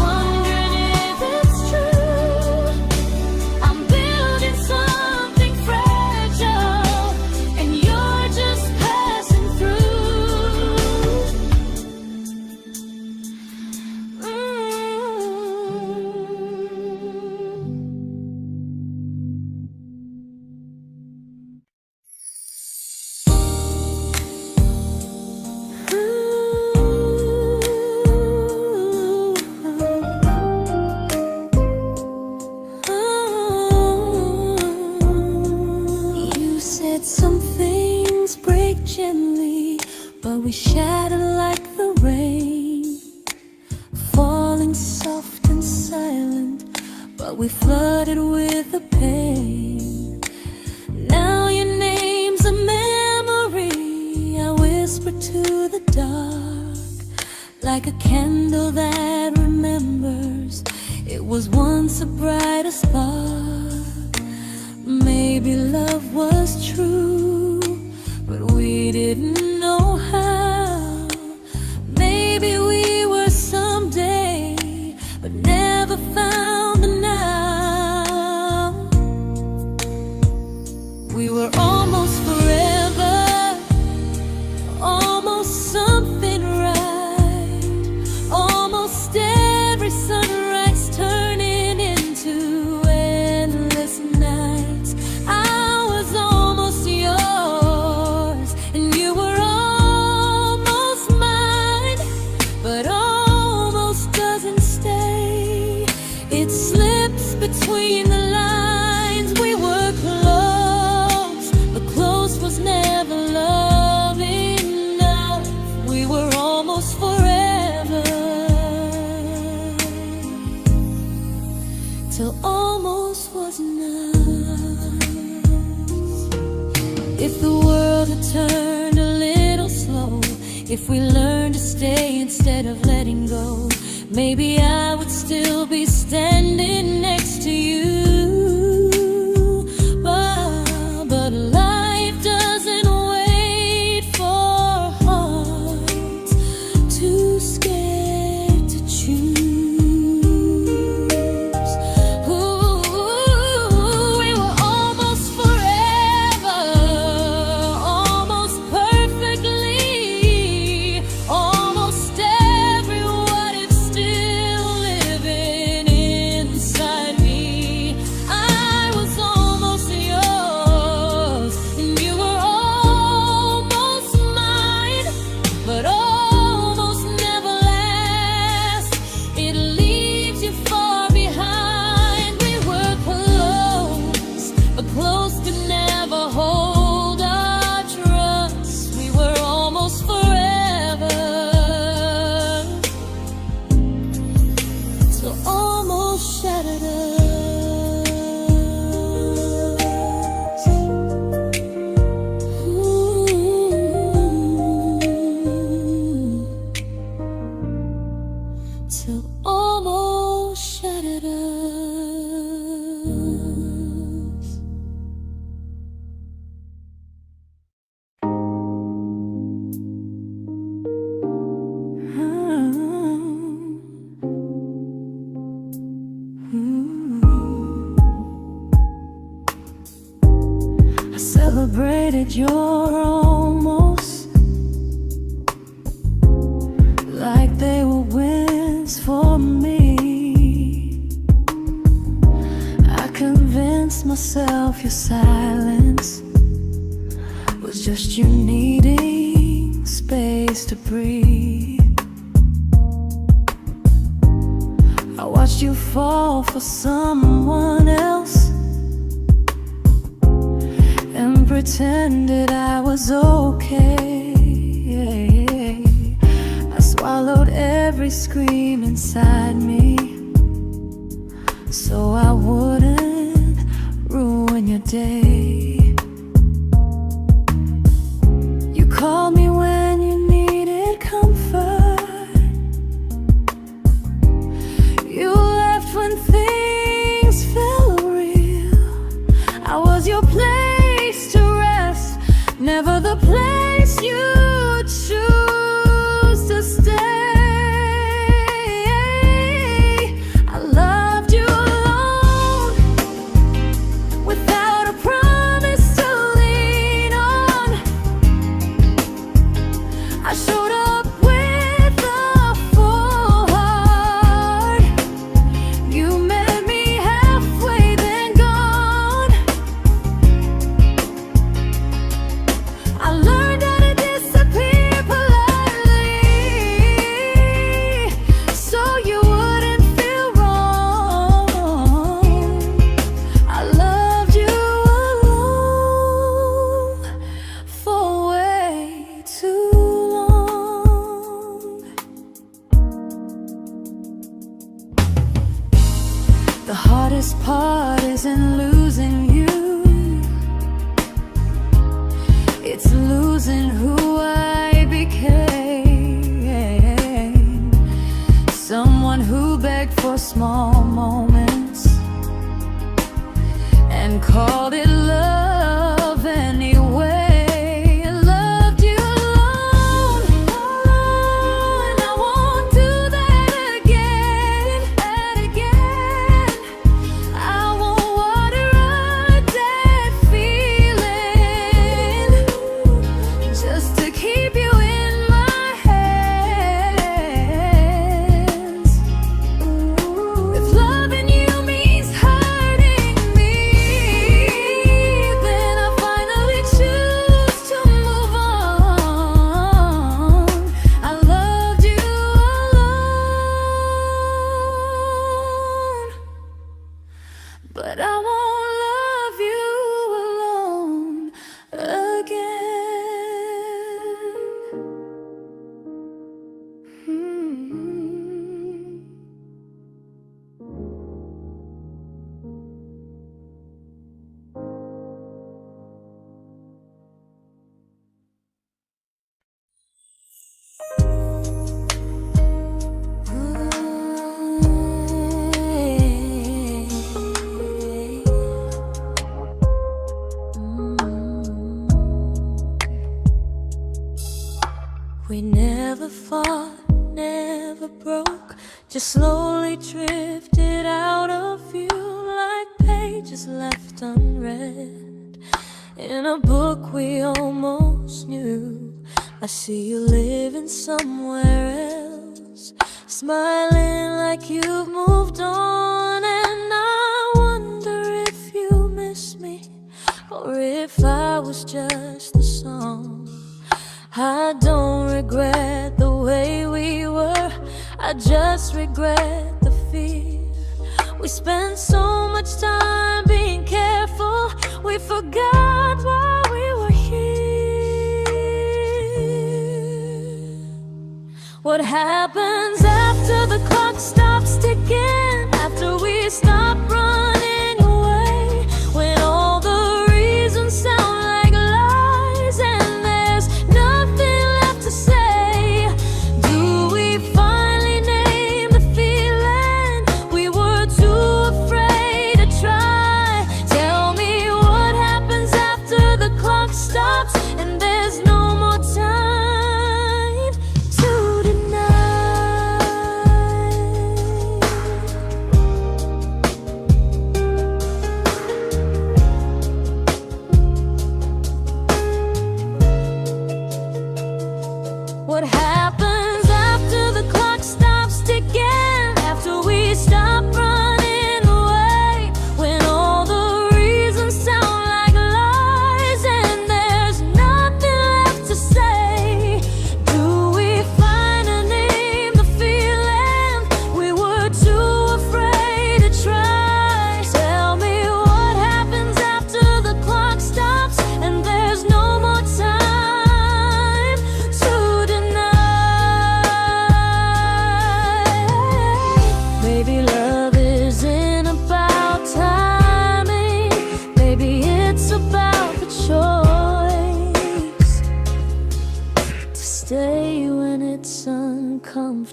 wondering if it's true. I'm building something fragile, and you're just passing through. You said some things break gently, but we shatter like the rain, falling soft and silent, but we flooded with the pain. Now your name's a memory I whisper to the dark, like a candle that remembers it was once a brighter spark. Maybe love was true, but we didn't know how. Maybe we were someday, but never found the now. We were almost forever, almost something right, almost every sunrise turning into endless nights. I was almost yours, and you were almost mine, but almost doesn't stay. It slips between the lines. We were close, but close was never love enough. We were almost forever, till almost was enough. If the world had turned a little slow, if we learned to stay instead of letting go, maybe I would still be standing next to you. But life doesn't celebrated your almost like they were wins for me. I convinced myself your silence was just you needing space to breathe. I watched you fall for someone else and pretended I was okay. I swallowed every scream inside me so I wouldn't ruin your day. You called me when you needed comfort. You left when things felt real. I was your place to rest, never the place you choose to stay. I loved you alone, without a promise to lean on. I showed up with a full heart. You met me halfway, then gone. I learned how to disappear politely, so you wouldn't feel wrong. I loved you alone for way too long. The hardest part isn't losing you, it's losing who I became. Someone who begged for small moments and called it love anyway. I loved you alone, and I won't do that again. I won't water a dead feeling just to keep you in my hands. If loving you means hurting me, then I finally choose to move on. I loved you alone, but I won't love you alone again. We never fought, never broke, just slowly drifted out of view like pages left unread in a book we almost knew. I see you living somewhere else, smiling like you've moved on, and I wonder if you miss me or if I was just the song. I don't regret the way we were, I just regret the fear. We spent so much time being careful, we forgot why we were here. What happens after the clock stops ticking, after we stop running away, when all the reasons sound like lies and there's nothing left to say? Do we finally name the feeling we were too afraid to try? Tell me what happens after the clock stops and there's no more time to deny.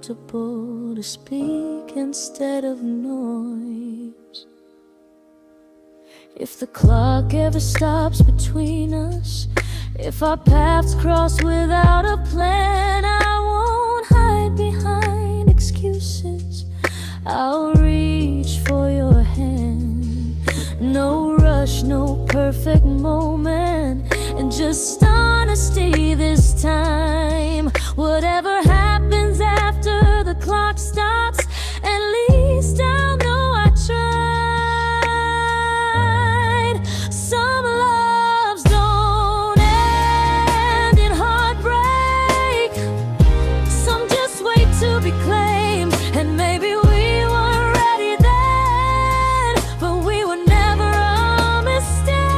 comfortable to speak instead of noise. If the clock ever stops between us, if our paths cross without a plan, I won't hide behind excuses. I'll reach for your hand. No rush, no perfect moment, and just honesty this time. Whatever happens after the clock stops, at least I'll know I tried. Some loves don't end in heartbreak, some just wait to be claimed. And maybe we weren't ready then, but we were never a mistake.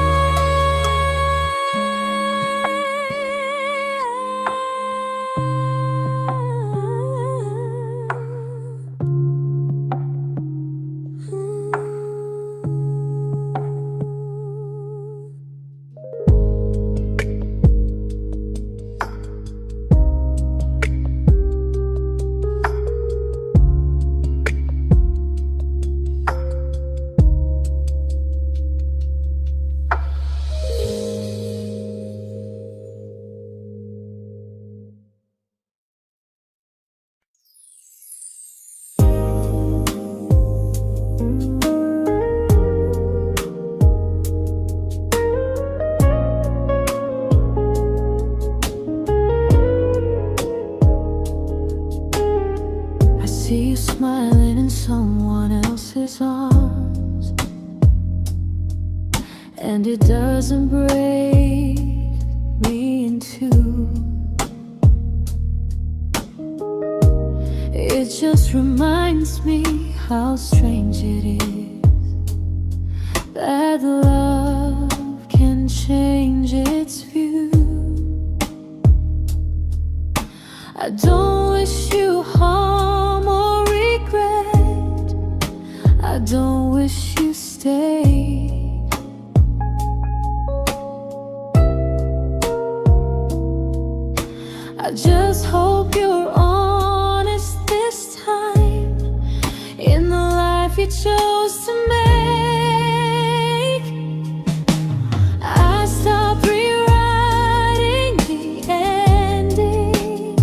I see you smiling in someone else's arms, and it doesn't break me in two. It just reminds me how strange it is that love can change its view. I don't wish you harm or regret. I don't wish you stay. I just hope you're honest this time in the life you chose to make. I stopped rewriting the ending,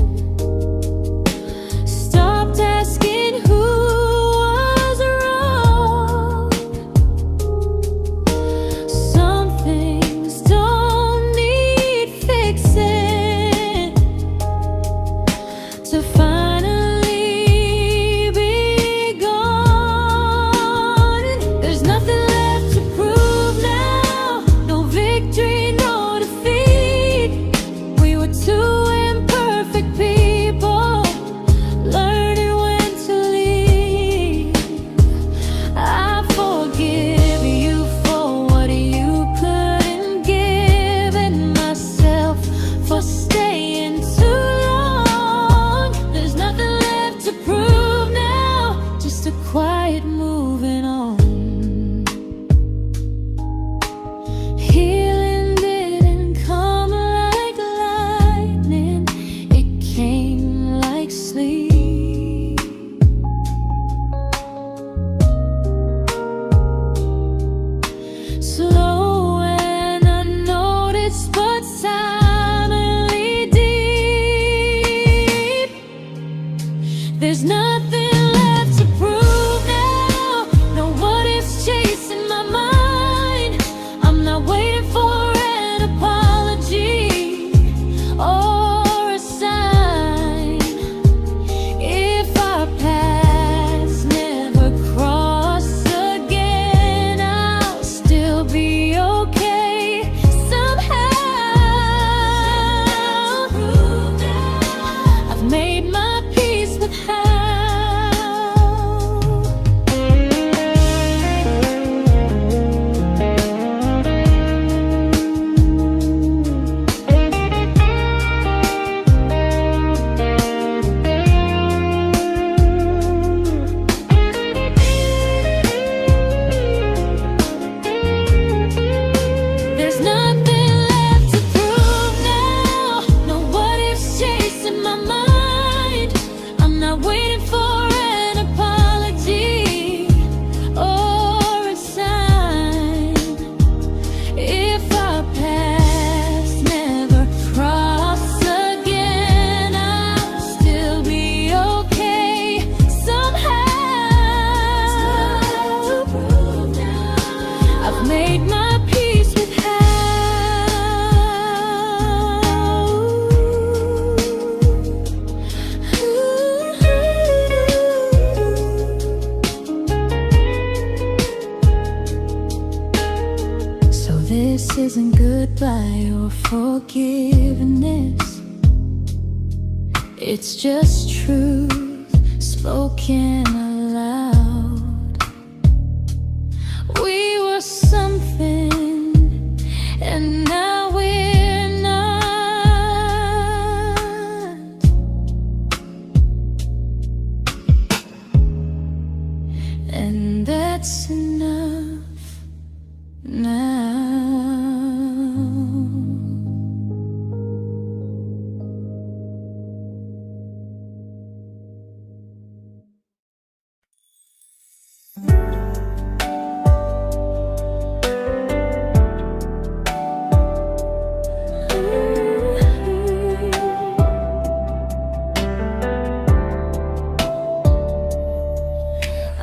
stopped asking who was wrong. Some things don't need fixing to finally be gone. This isn't goodbye or forgiveness. It's just truth spoken aloud. We were something, and now we're not. And that's enough now.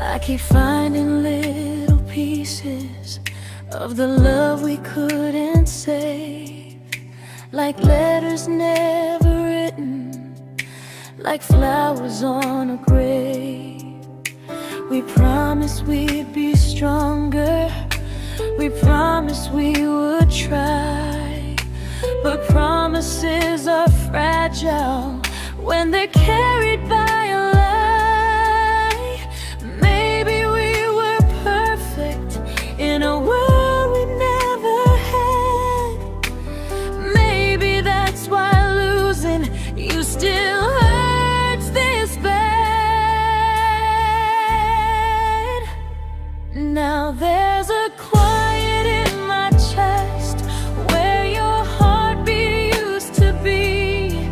I keep finding little pieces of the love we couldn't save, like letters never written, like flowers on a grave. We promised we'd be stronger, we promised we would try, but promises are fragile when they're carried by a lie. Maybe we were perfect in a world we never had. Maybe that's why losing you still hurts this bad. Now there's a quiet in my chest where your heartbeat used to be,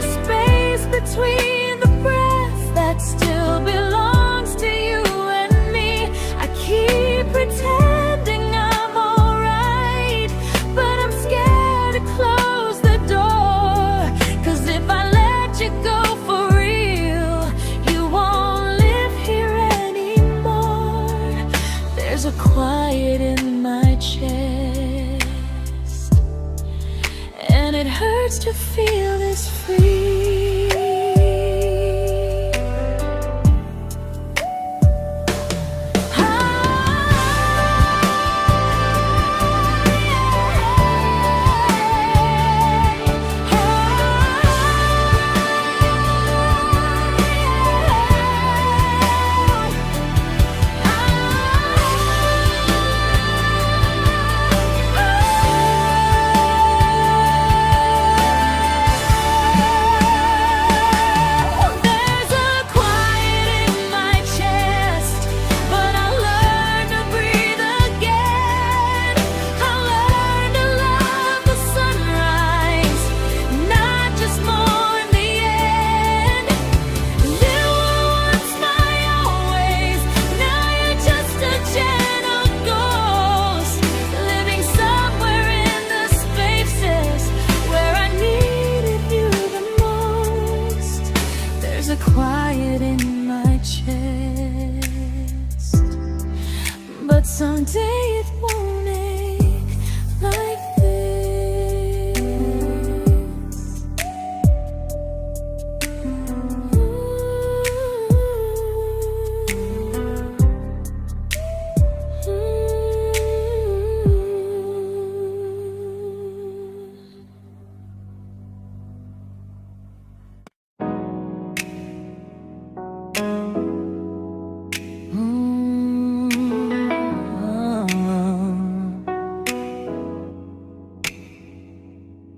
a space between the breaths that still belongs to you and me. I keep pretending I'm alright, but I'm scared to close the door, 'cause if I let you go for real, you won't live here anymore. There's a quiet in my chest, and it hurts to feel this free. Quiet in my chest, but someday it won't ache like this.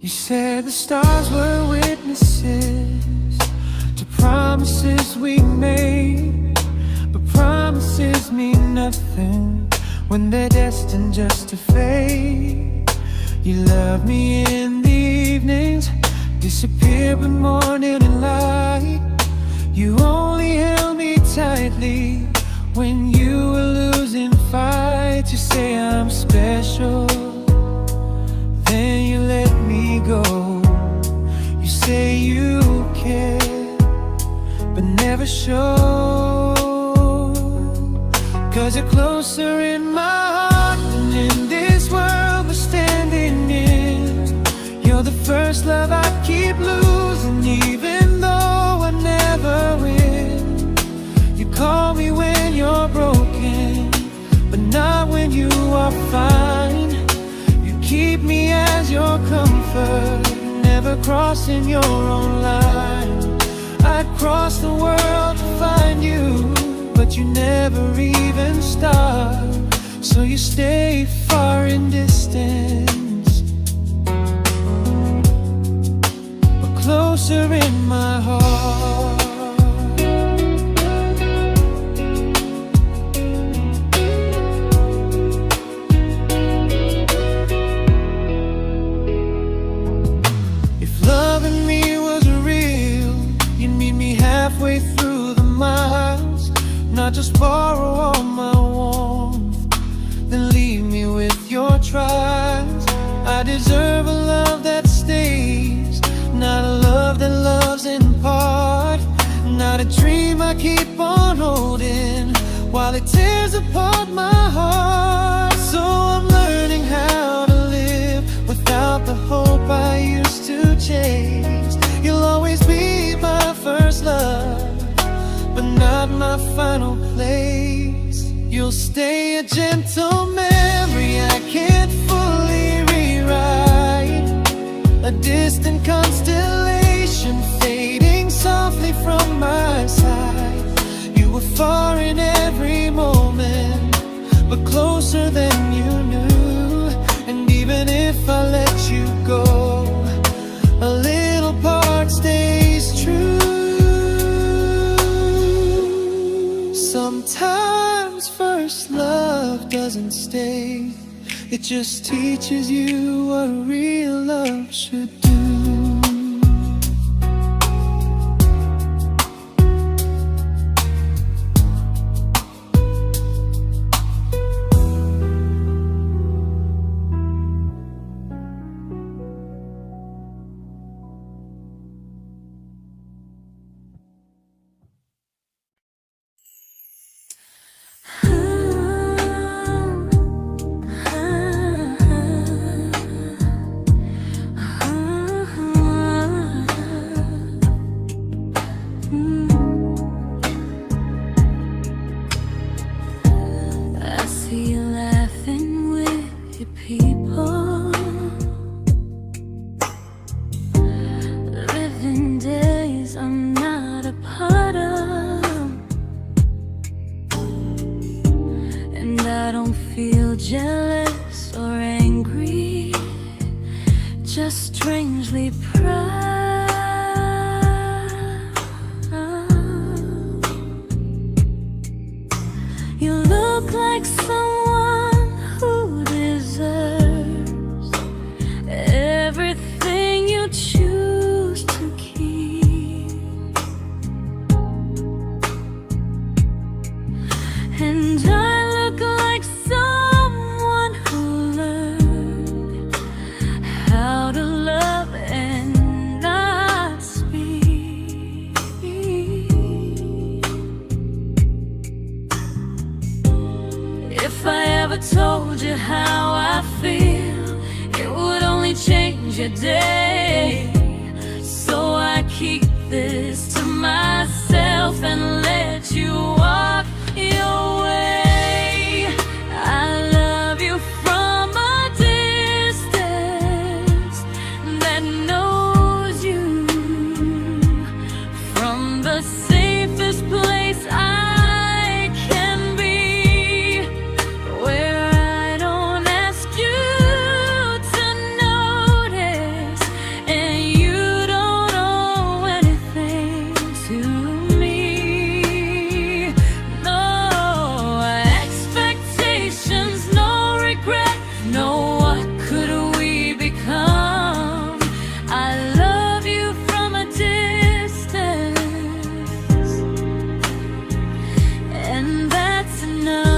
You said the stars were witnesses to promises we made, but promises mean nothing when they're destined just to fade. You love me in the evenings, disappear when morning and light. You only held me tightly when you were losing fights. You say I'm special, then you let me go. You say you care, but never show, 'cause you're closer in my heart than in this world we're standing in. You're the first love I keep losing, even though I never win. You call me when you're broken, but not when you are fine. keep me as your comfort, never crossing your own line. I'd cross the world to find you, but you never even start. So you stay far in distance, but closer in my heart. Halfway through the miles, not just borrow all my warmth, then leave me with your trials. I deserve a love that stays, not a love that loves in part, not a dream I keep on holding while it tears apart my heart. So I'm learning how to live without the hope I used to chase. You'll always be my first love, but not my final place. You'll stay a gentle memory I can't fully rewrite, a distant constellation fading softly from my side. You were far in every moment, but closer than you knew. And even if I let you go, a little part stays true. Sometimes first love doesn't stay, it just teaches you what real love should do. Jealous or angry, just strangely proud. You look like someone who deserves everything you choose to keep. And I look like someone who learned how to love and not speak. If I ever told you how I feel, it would only change your day. So I keep this to myself and let you walk your way. I love you from a distance that knows you, from the safest place I can be, where I don't ask you to notice and you don't owe anything to me. No expectations, no regret, no what could we become. I love you from a distance, and that's enough.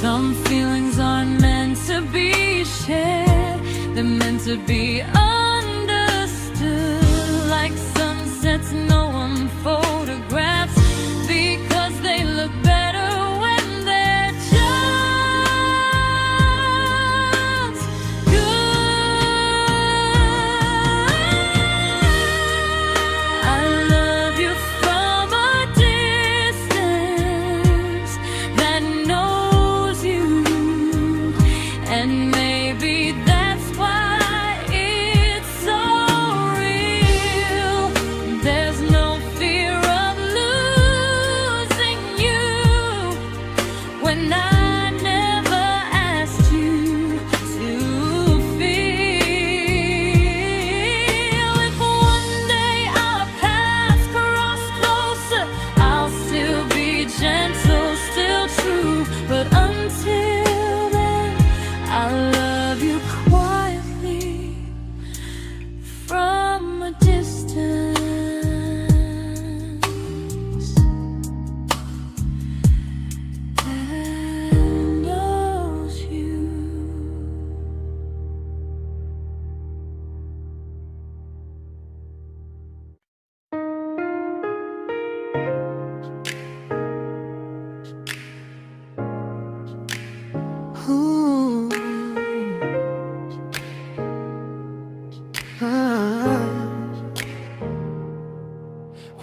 Some feelings aren't meant to be shared, they're meant to be understood, like sunsets no one photographs, because they look better when they're just good. I love you from a distance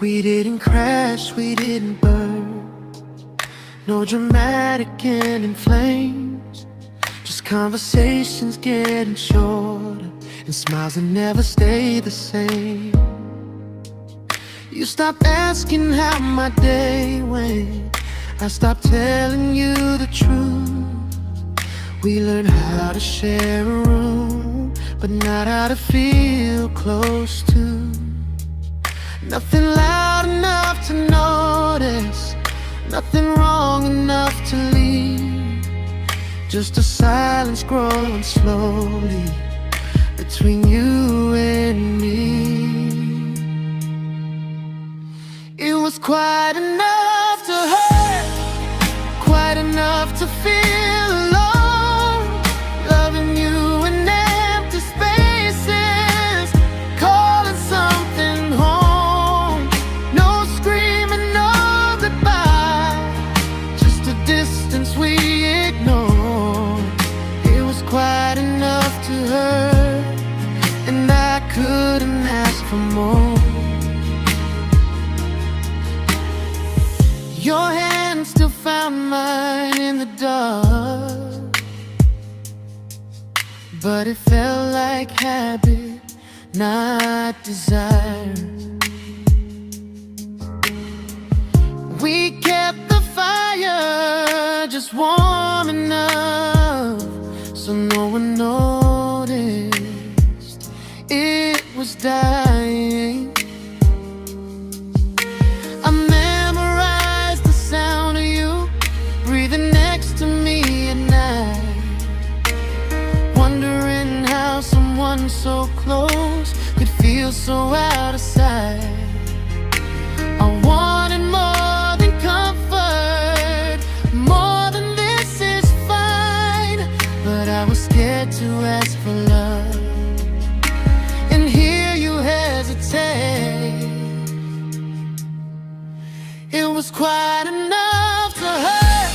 We didn't crash, we didn't burn. No dramatic end in flames. Just conversations getting shorter, and smiles that never stay the same. You stopped asking how my day went. I stopped telling you the truth. We learned how to share a room, but not how to feel close to. Nothing loud enough to notice, nothing wrong enough to leave. Just a silence growing slowly between you and me. It was quite enough to hurt, quite enough to feel alone. Loving you in empty spaces, calling something home. No screaming, no goodbye, just a distance we ignored. It was quite enough to hurt, and I couldn't ask for more. Your hand still found mine in the dark, but it felt like habit, not desire. We kept the fire just warm enough so no one noticed it was dying. I memorized the sound of you breathing next to me at night, wondering how someone so close could feel so out of sight. I wanted more than comfort, more than this is fine, but I was scared to ask for love and hear you hesitate. It was quite enough to hurt,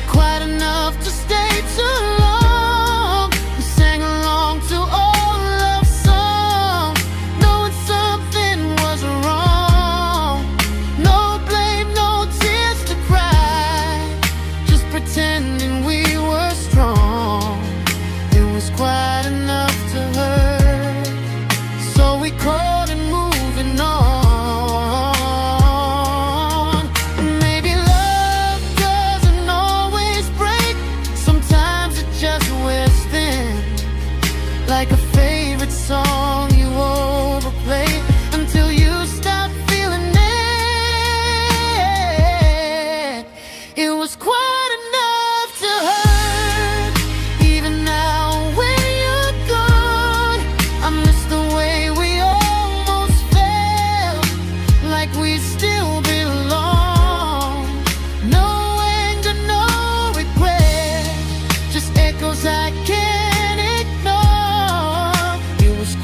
quite enough to stay too long. We sang along to old love songs, knowing something was wrong. No blame, no tears to cry, just pretending we were strong. It was quite enough to hurt, so we called and moving on. Like a favorite song you overplay until you stop feeling it. It was quite enough to hurt. Even now when you're gone, I miss the way we almost felt, like we still belong. No anger, no regret, just echoes I can't ignore.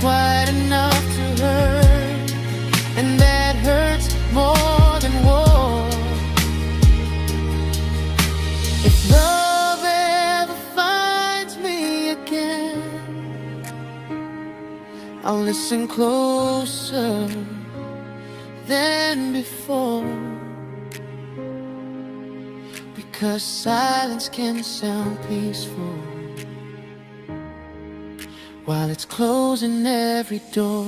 Quite enough to hurt, and that hurts more than war. If love ever finds me again, I'll listen closer than before, because silence can sound peaceful while it's closing every door.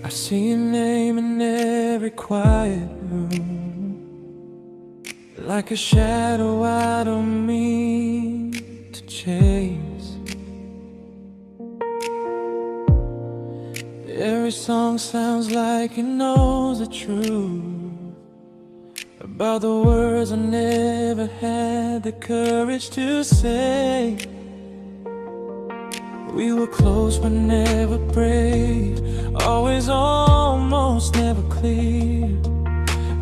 I see your name in every quiet room, like a shadow I don't mean to chase. Every song sounds like it knows the truth about the words I never had the courage to say. We were close but never prayed, always almost, never clear.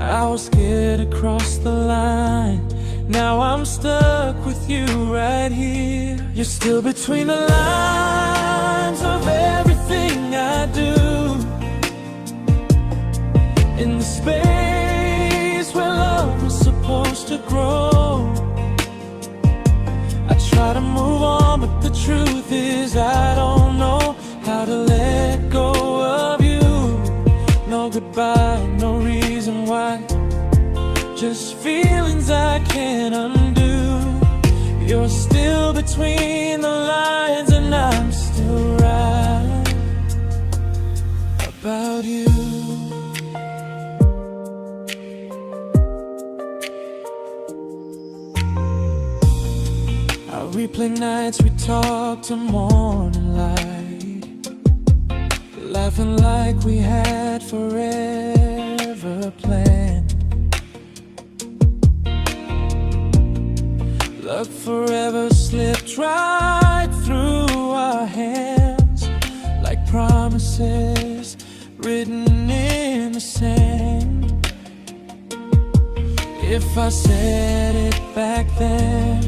I was scared to cross the line, now I'm stuck with you right here. You're still between the lines of everything I do, in the space where love was supposed to grow. I try to move on, but the truth is I don't know how to let go of you. No goodbye, no reason why, just feelings I can't undo. You're still between the lines and I'm still right about you. I replay nights we talk to morning light, laughing like we had forever planned. Luck forever slipped right through our hands, like promises written in the sand. If I said it back then,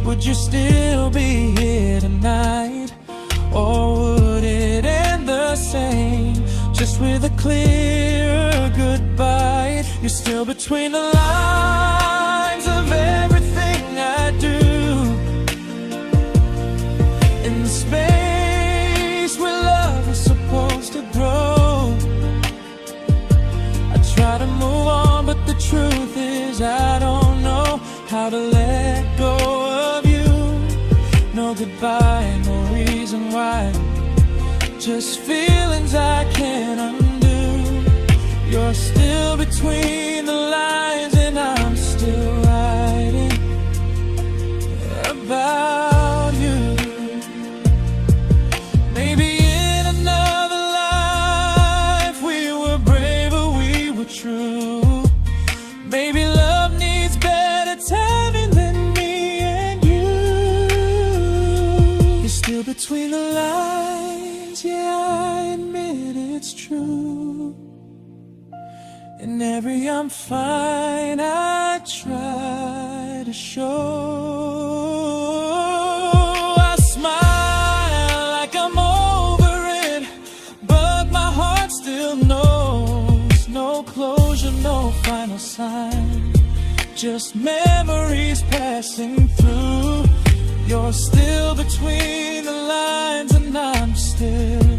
would you still be here tonight? Or would it end the same, just with a clearer goodbye? You're still between the lines of everything I do, in the space where love is supposed to grow. I try to move on, but the truth is I don't know how to let go of you. No goodbye, no reason why, just feelings I can't undo. You're still between the lines and I'm still writing about you. Maybe in another life we were braver, we were true. Maybe love needs better timing than me and you. You're still between the lines, yeah, I admit it's true. In every I'm fine I try to show. I smile like I'm over it, but my heart still knows. No closure, no final sign, just memories passing through. You're still between the lines and I'm still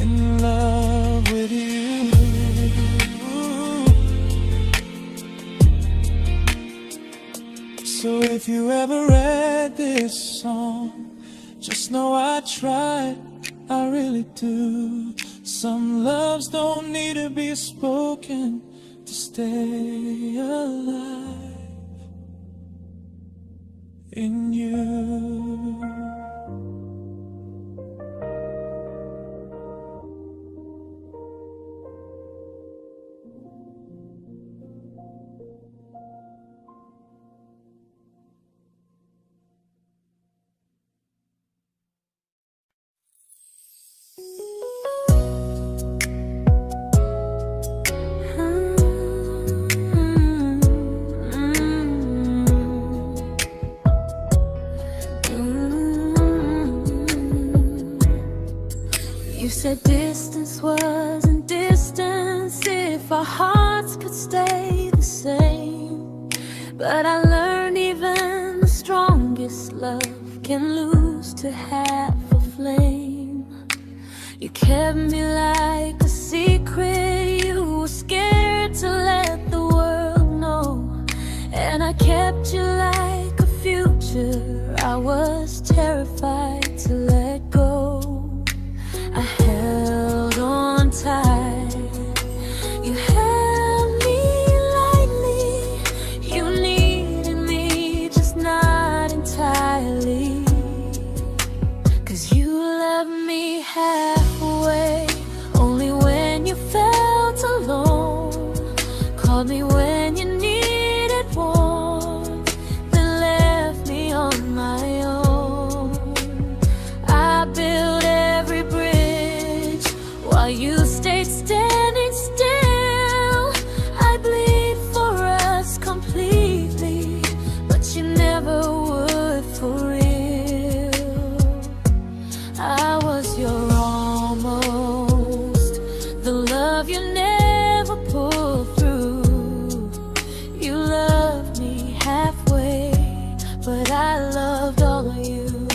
in love with you. So if you ever read this song, just know I tried, I really do. Some loves don't need to be spoken to stay alive in you. You said distance wasn't distance if our hearts could stay the same. But I learned even the strongest love can lose to half a flame. You kept me like a secret, you were scared to let the world know. And I kept you like a future, I was terrified to let go. I held on tight, you held me lightly. You needed me, just not entirely. 'Cause you loved me halfway, only when you felt alone. while you stayed standing still. I bleed for us completely, but you never would for real. I was your almost, the love you never pulled through. You loved me halfway, but I loved all of you.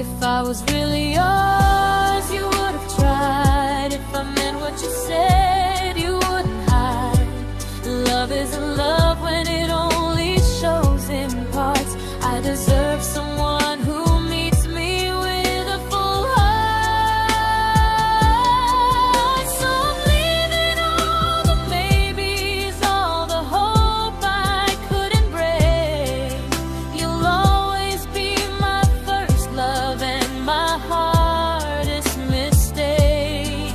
If I was really yours, you would have tried. If I meant what you said, you wouldn't hide. Love isn't love when it only shows in parts. I deserve someone who meets me with a full heart. So I'm leaving all the maybes, all the hope I couldn't break. You'll always be my first love and my hardest mistake.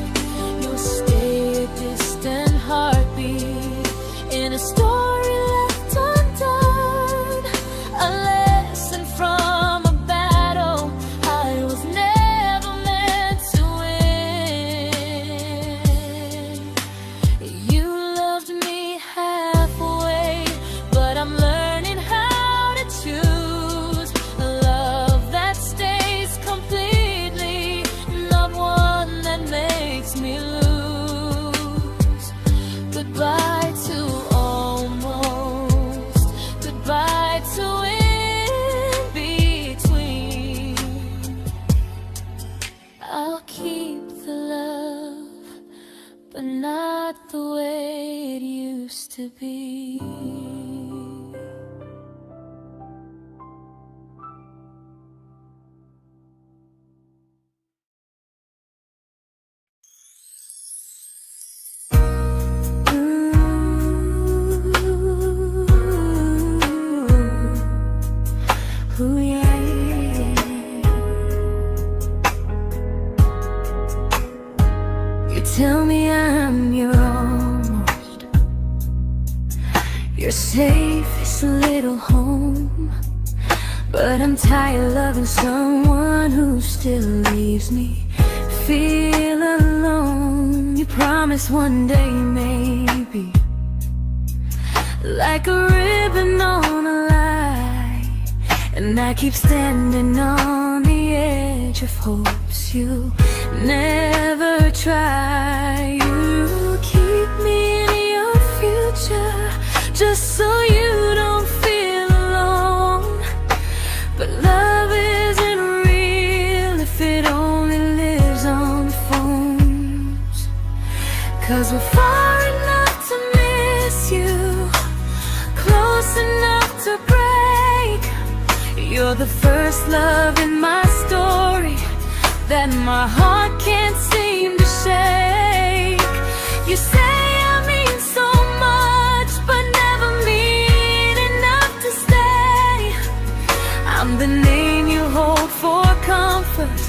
You'll stay a distant heartbeat in a story left undone, a lesson from a battle I was never meant to win. You loved me halfway, but I'm learning how to choose a love that stays completely, not one that makes me lose. Goodbye to almost, goodbye to in between. I'll keep the love, but not the way it used to be. Ooh, yeah, yeah. You tell me I'm your almost, your safest little home, but I'm tired loving someone who still leaves me feel alone. You promise one day maybe, like a ribbon on a line, and I keep standing on the edge of hopes you never try. You keep me in your future just so you don't feel alone. But love isn't real if it only lives on the phones. 'Cause we're far enough to miss you, close enough to break. You're the first love in my story that my heart can't seem to shake. You say I mean so much, but never mean enough to stay. I'm the name you hold for comfort,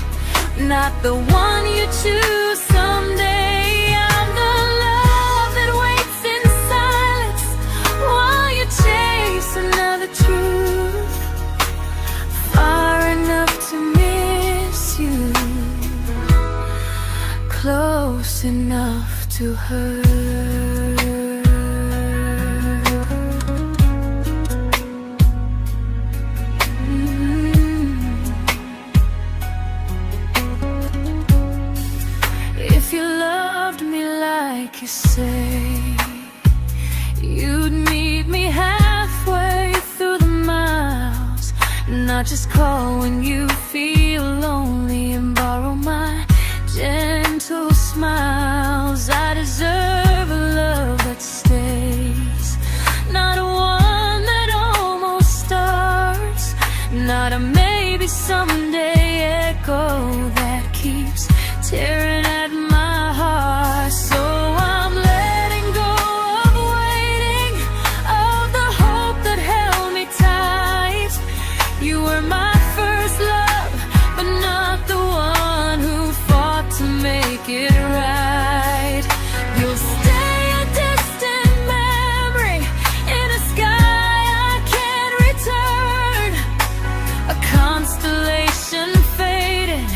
not the one you choose someday. I'm the love that waits in silence while you chase another truth. Far enough to miss you, close enough to hurt. If you loved me like you say, you'd meet me halfway through the miles, not just call when you feel lonely and borrow my gentle smiles. I deserve a love that stays, not one that almost starts, not a maybe someday echo that keeps tearing at my heart. So I'm letting go of waiting, of the hope that held me tight. You were my first love, but not the one who fought to make it right. You'll stay a distant memory in a sky I can't return, a constellation faded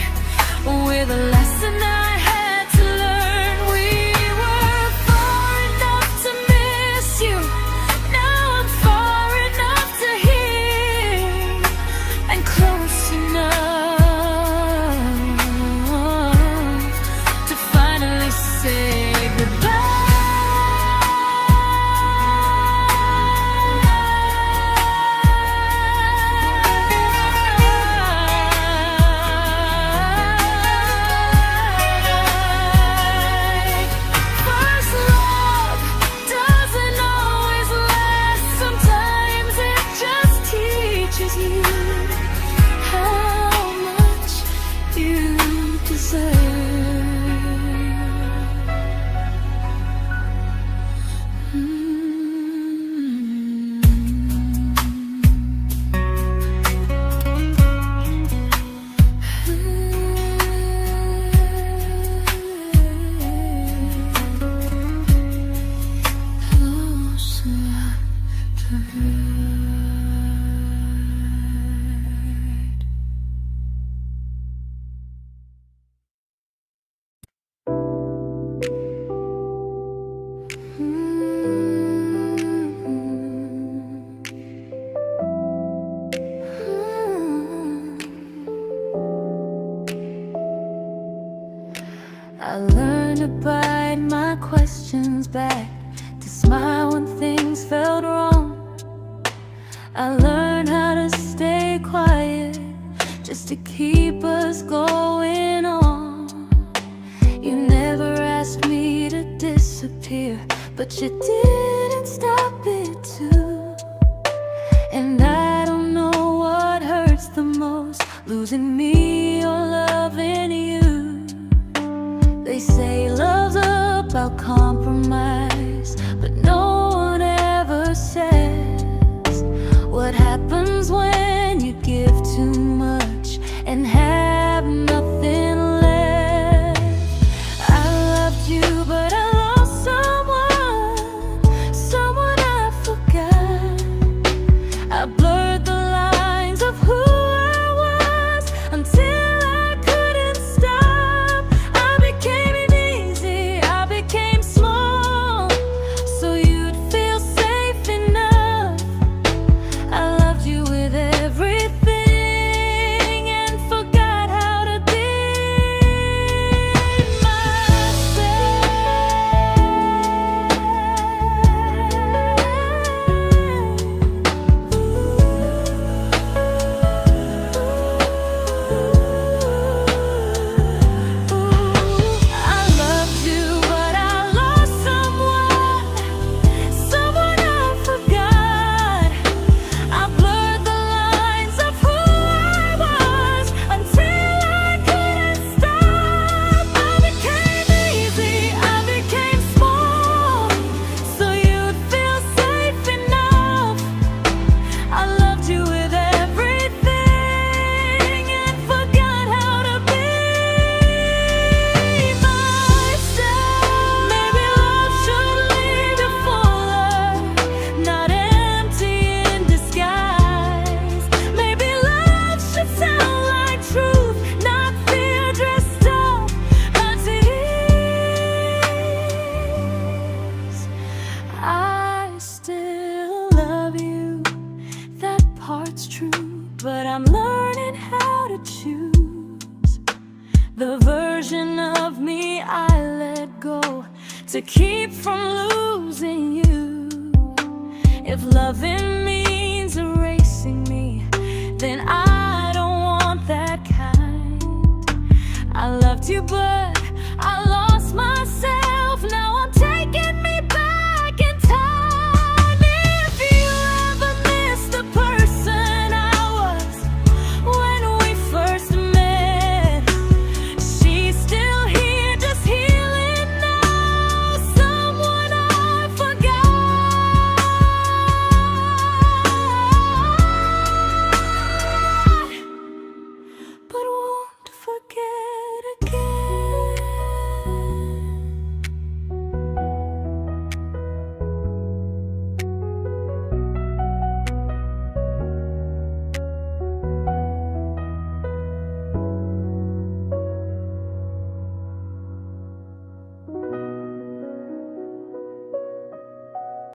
with a lesson I had to I learned to bite my questions back, to smile when things felt wrong. I learned how to stay quiet, just to keep us going on. You never asked me to disappear, but you didn't stop it too. And I don't know what hurts the most, losing me or loving you. They say love's about compromise, but no one ever says what happens when you give too much and have nothing left. I loved you, but I lost someone I forgot. I blurred the lines of who I was until I couldn't stop. I became easy, I became small, so you'd feel safe enough. I loved you with everything and forgot how to be I loved you, but I lost someone I forgot. I blurred the lines of who I was until I couldn't stop. I became easy, I became small, so you'd feel safe enough. I loved you with everything and forgot how to be myself. Maybe love should leave you fuller, not empty in disguise. Maybe love should sound like truth, not fear dressed up as ease. I still love you, that part's true, but I'm learning how to choose the version of me I let go to keep from losing you. If loving means erasing me, then I don't want that kind. I loved you, but I lost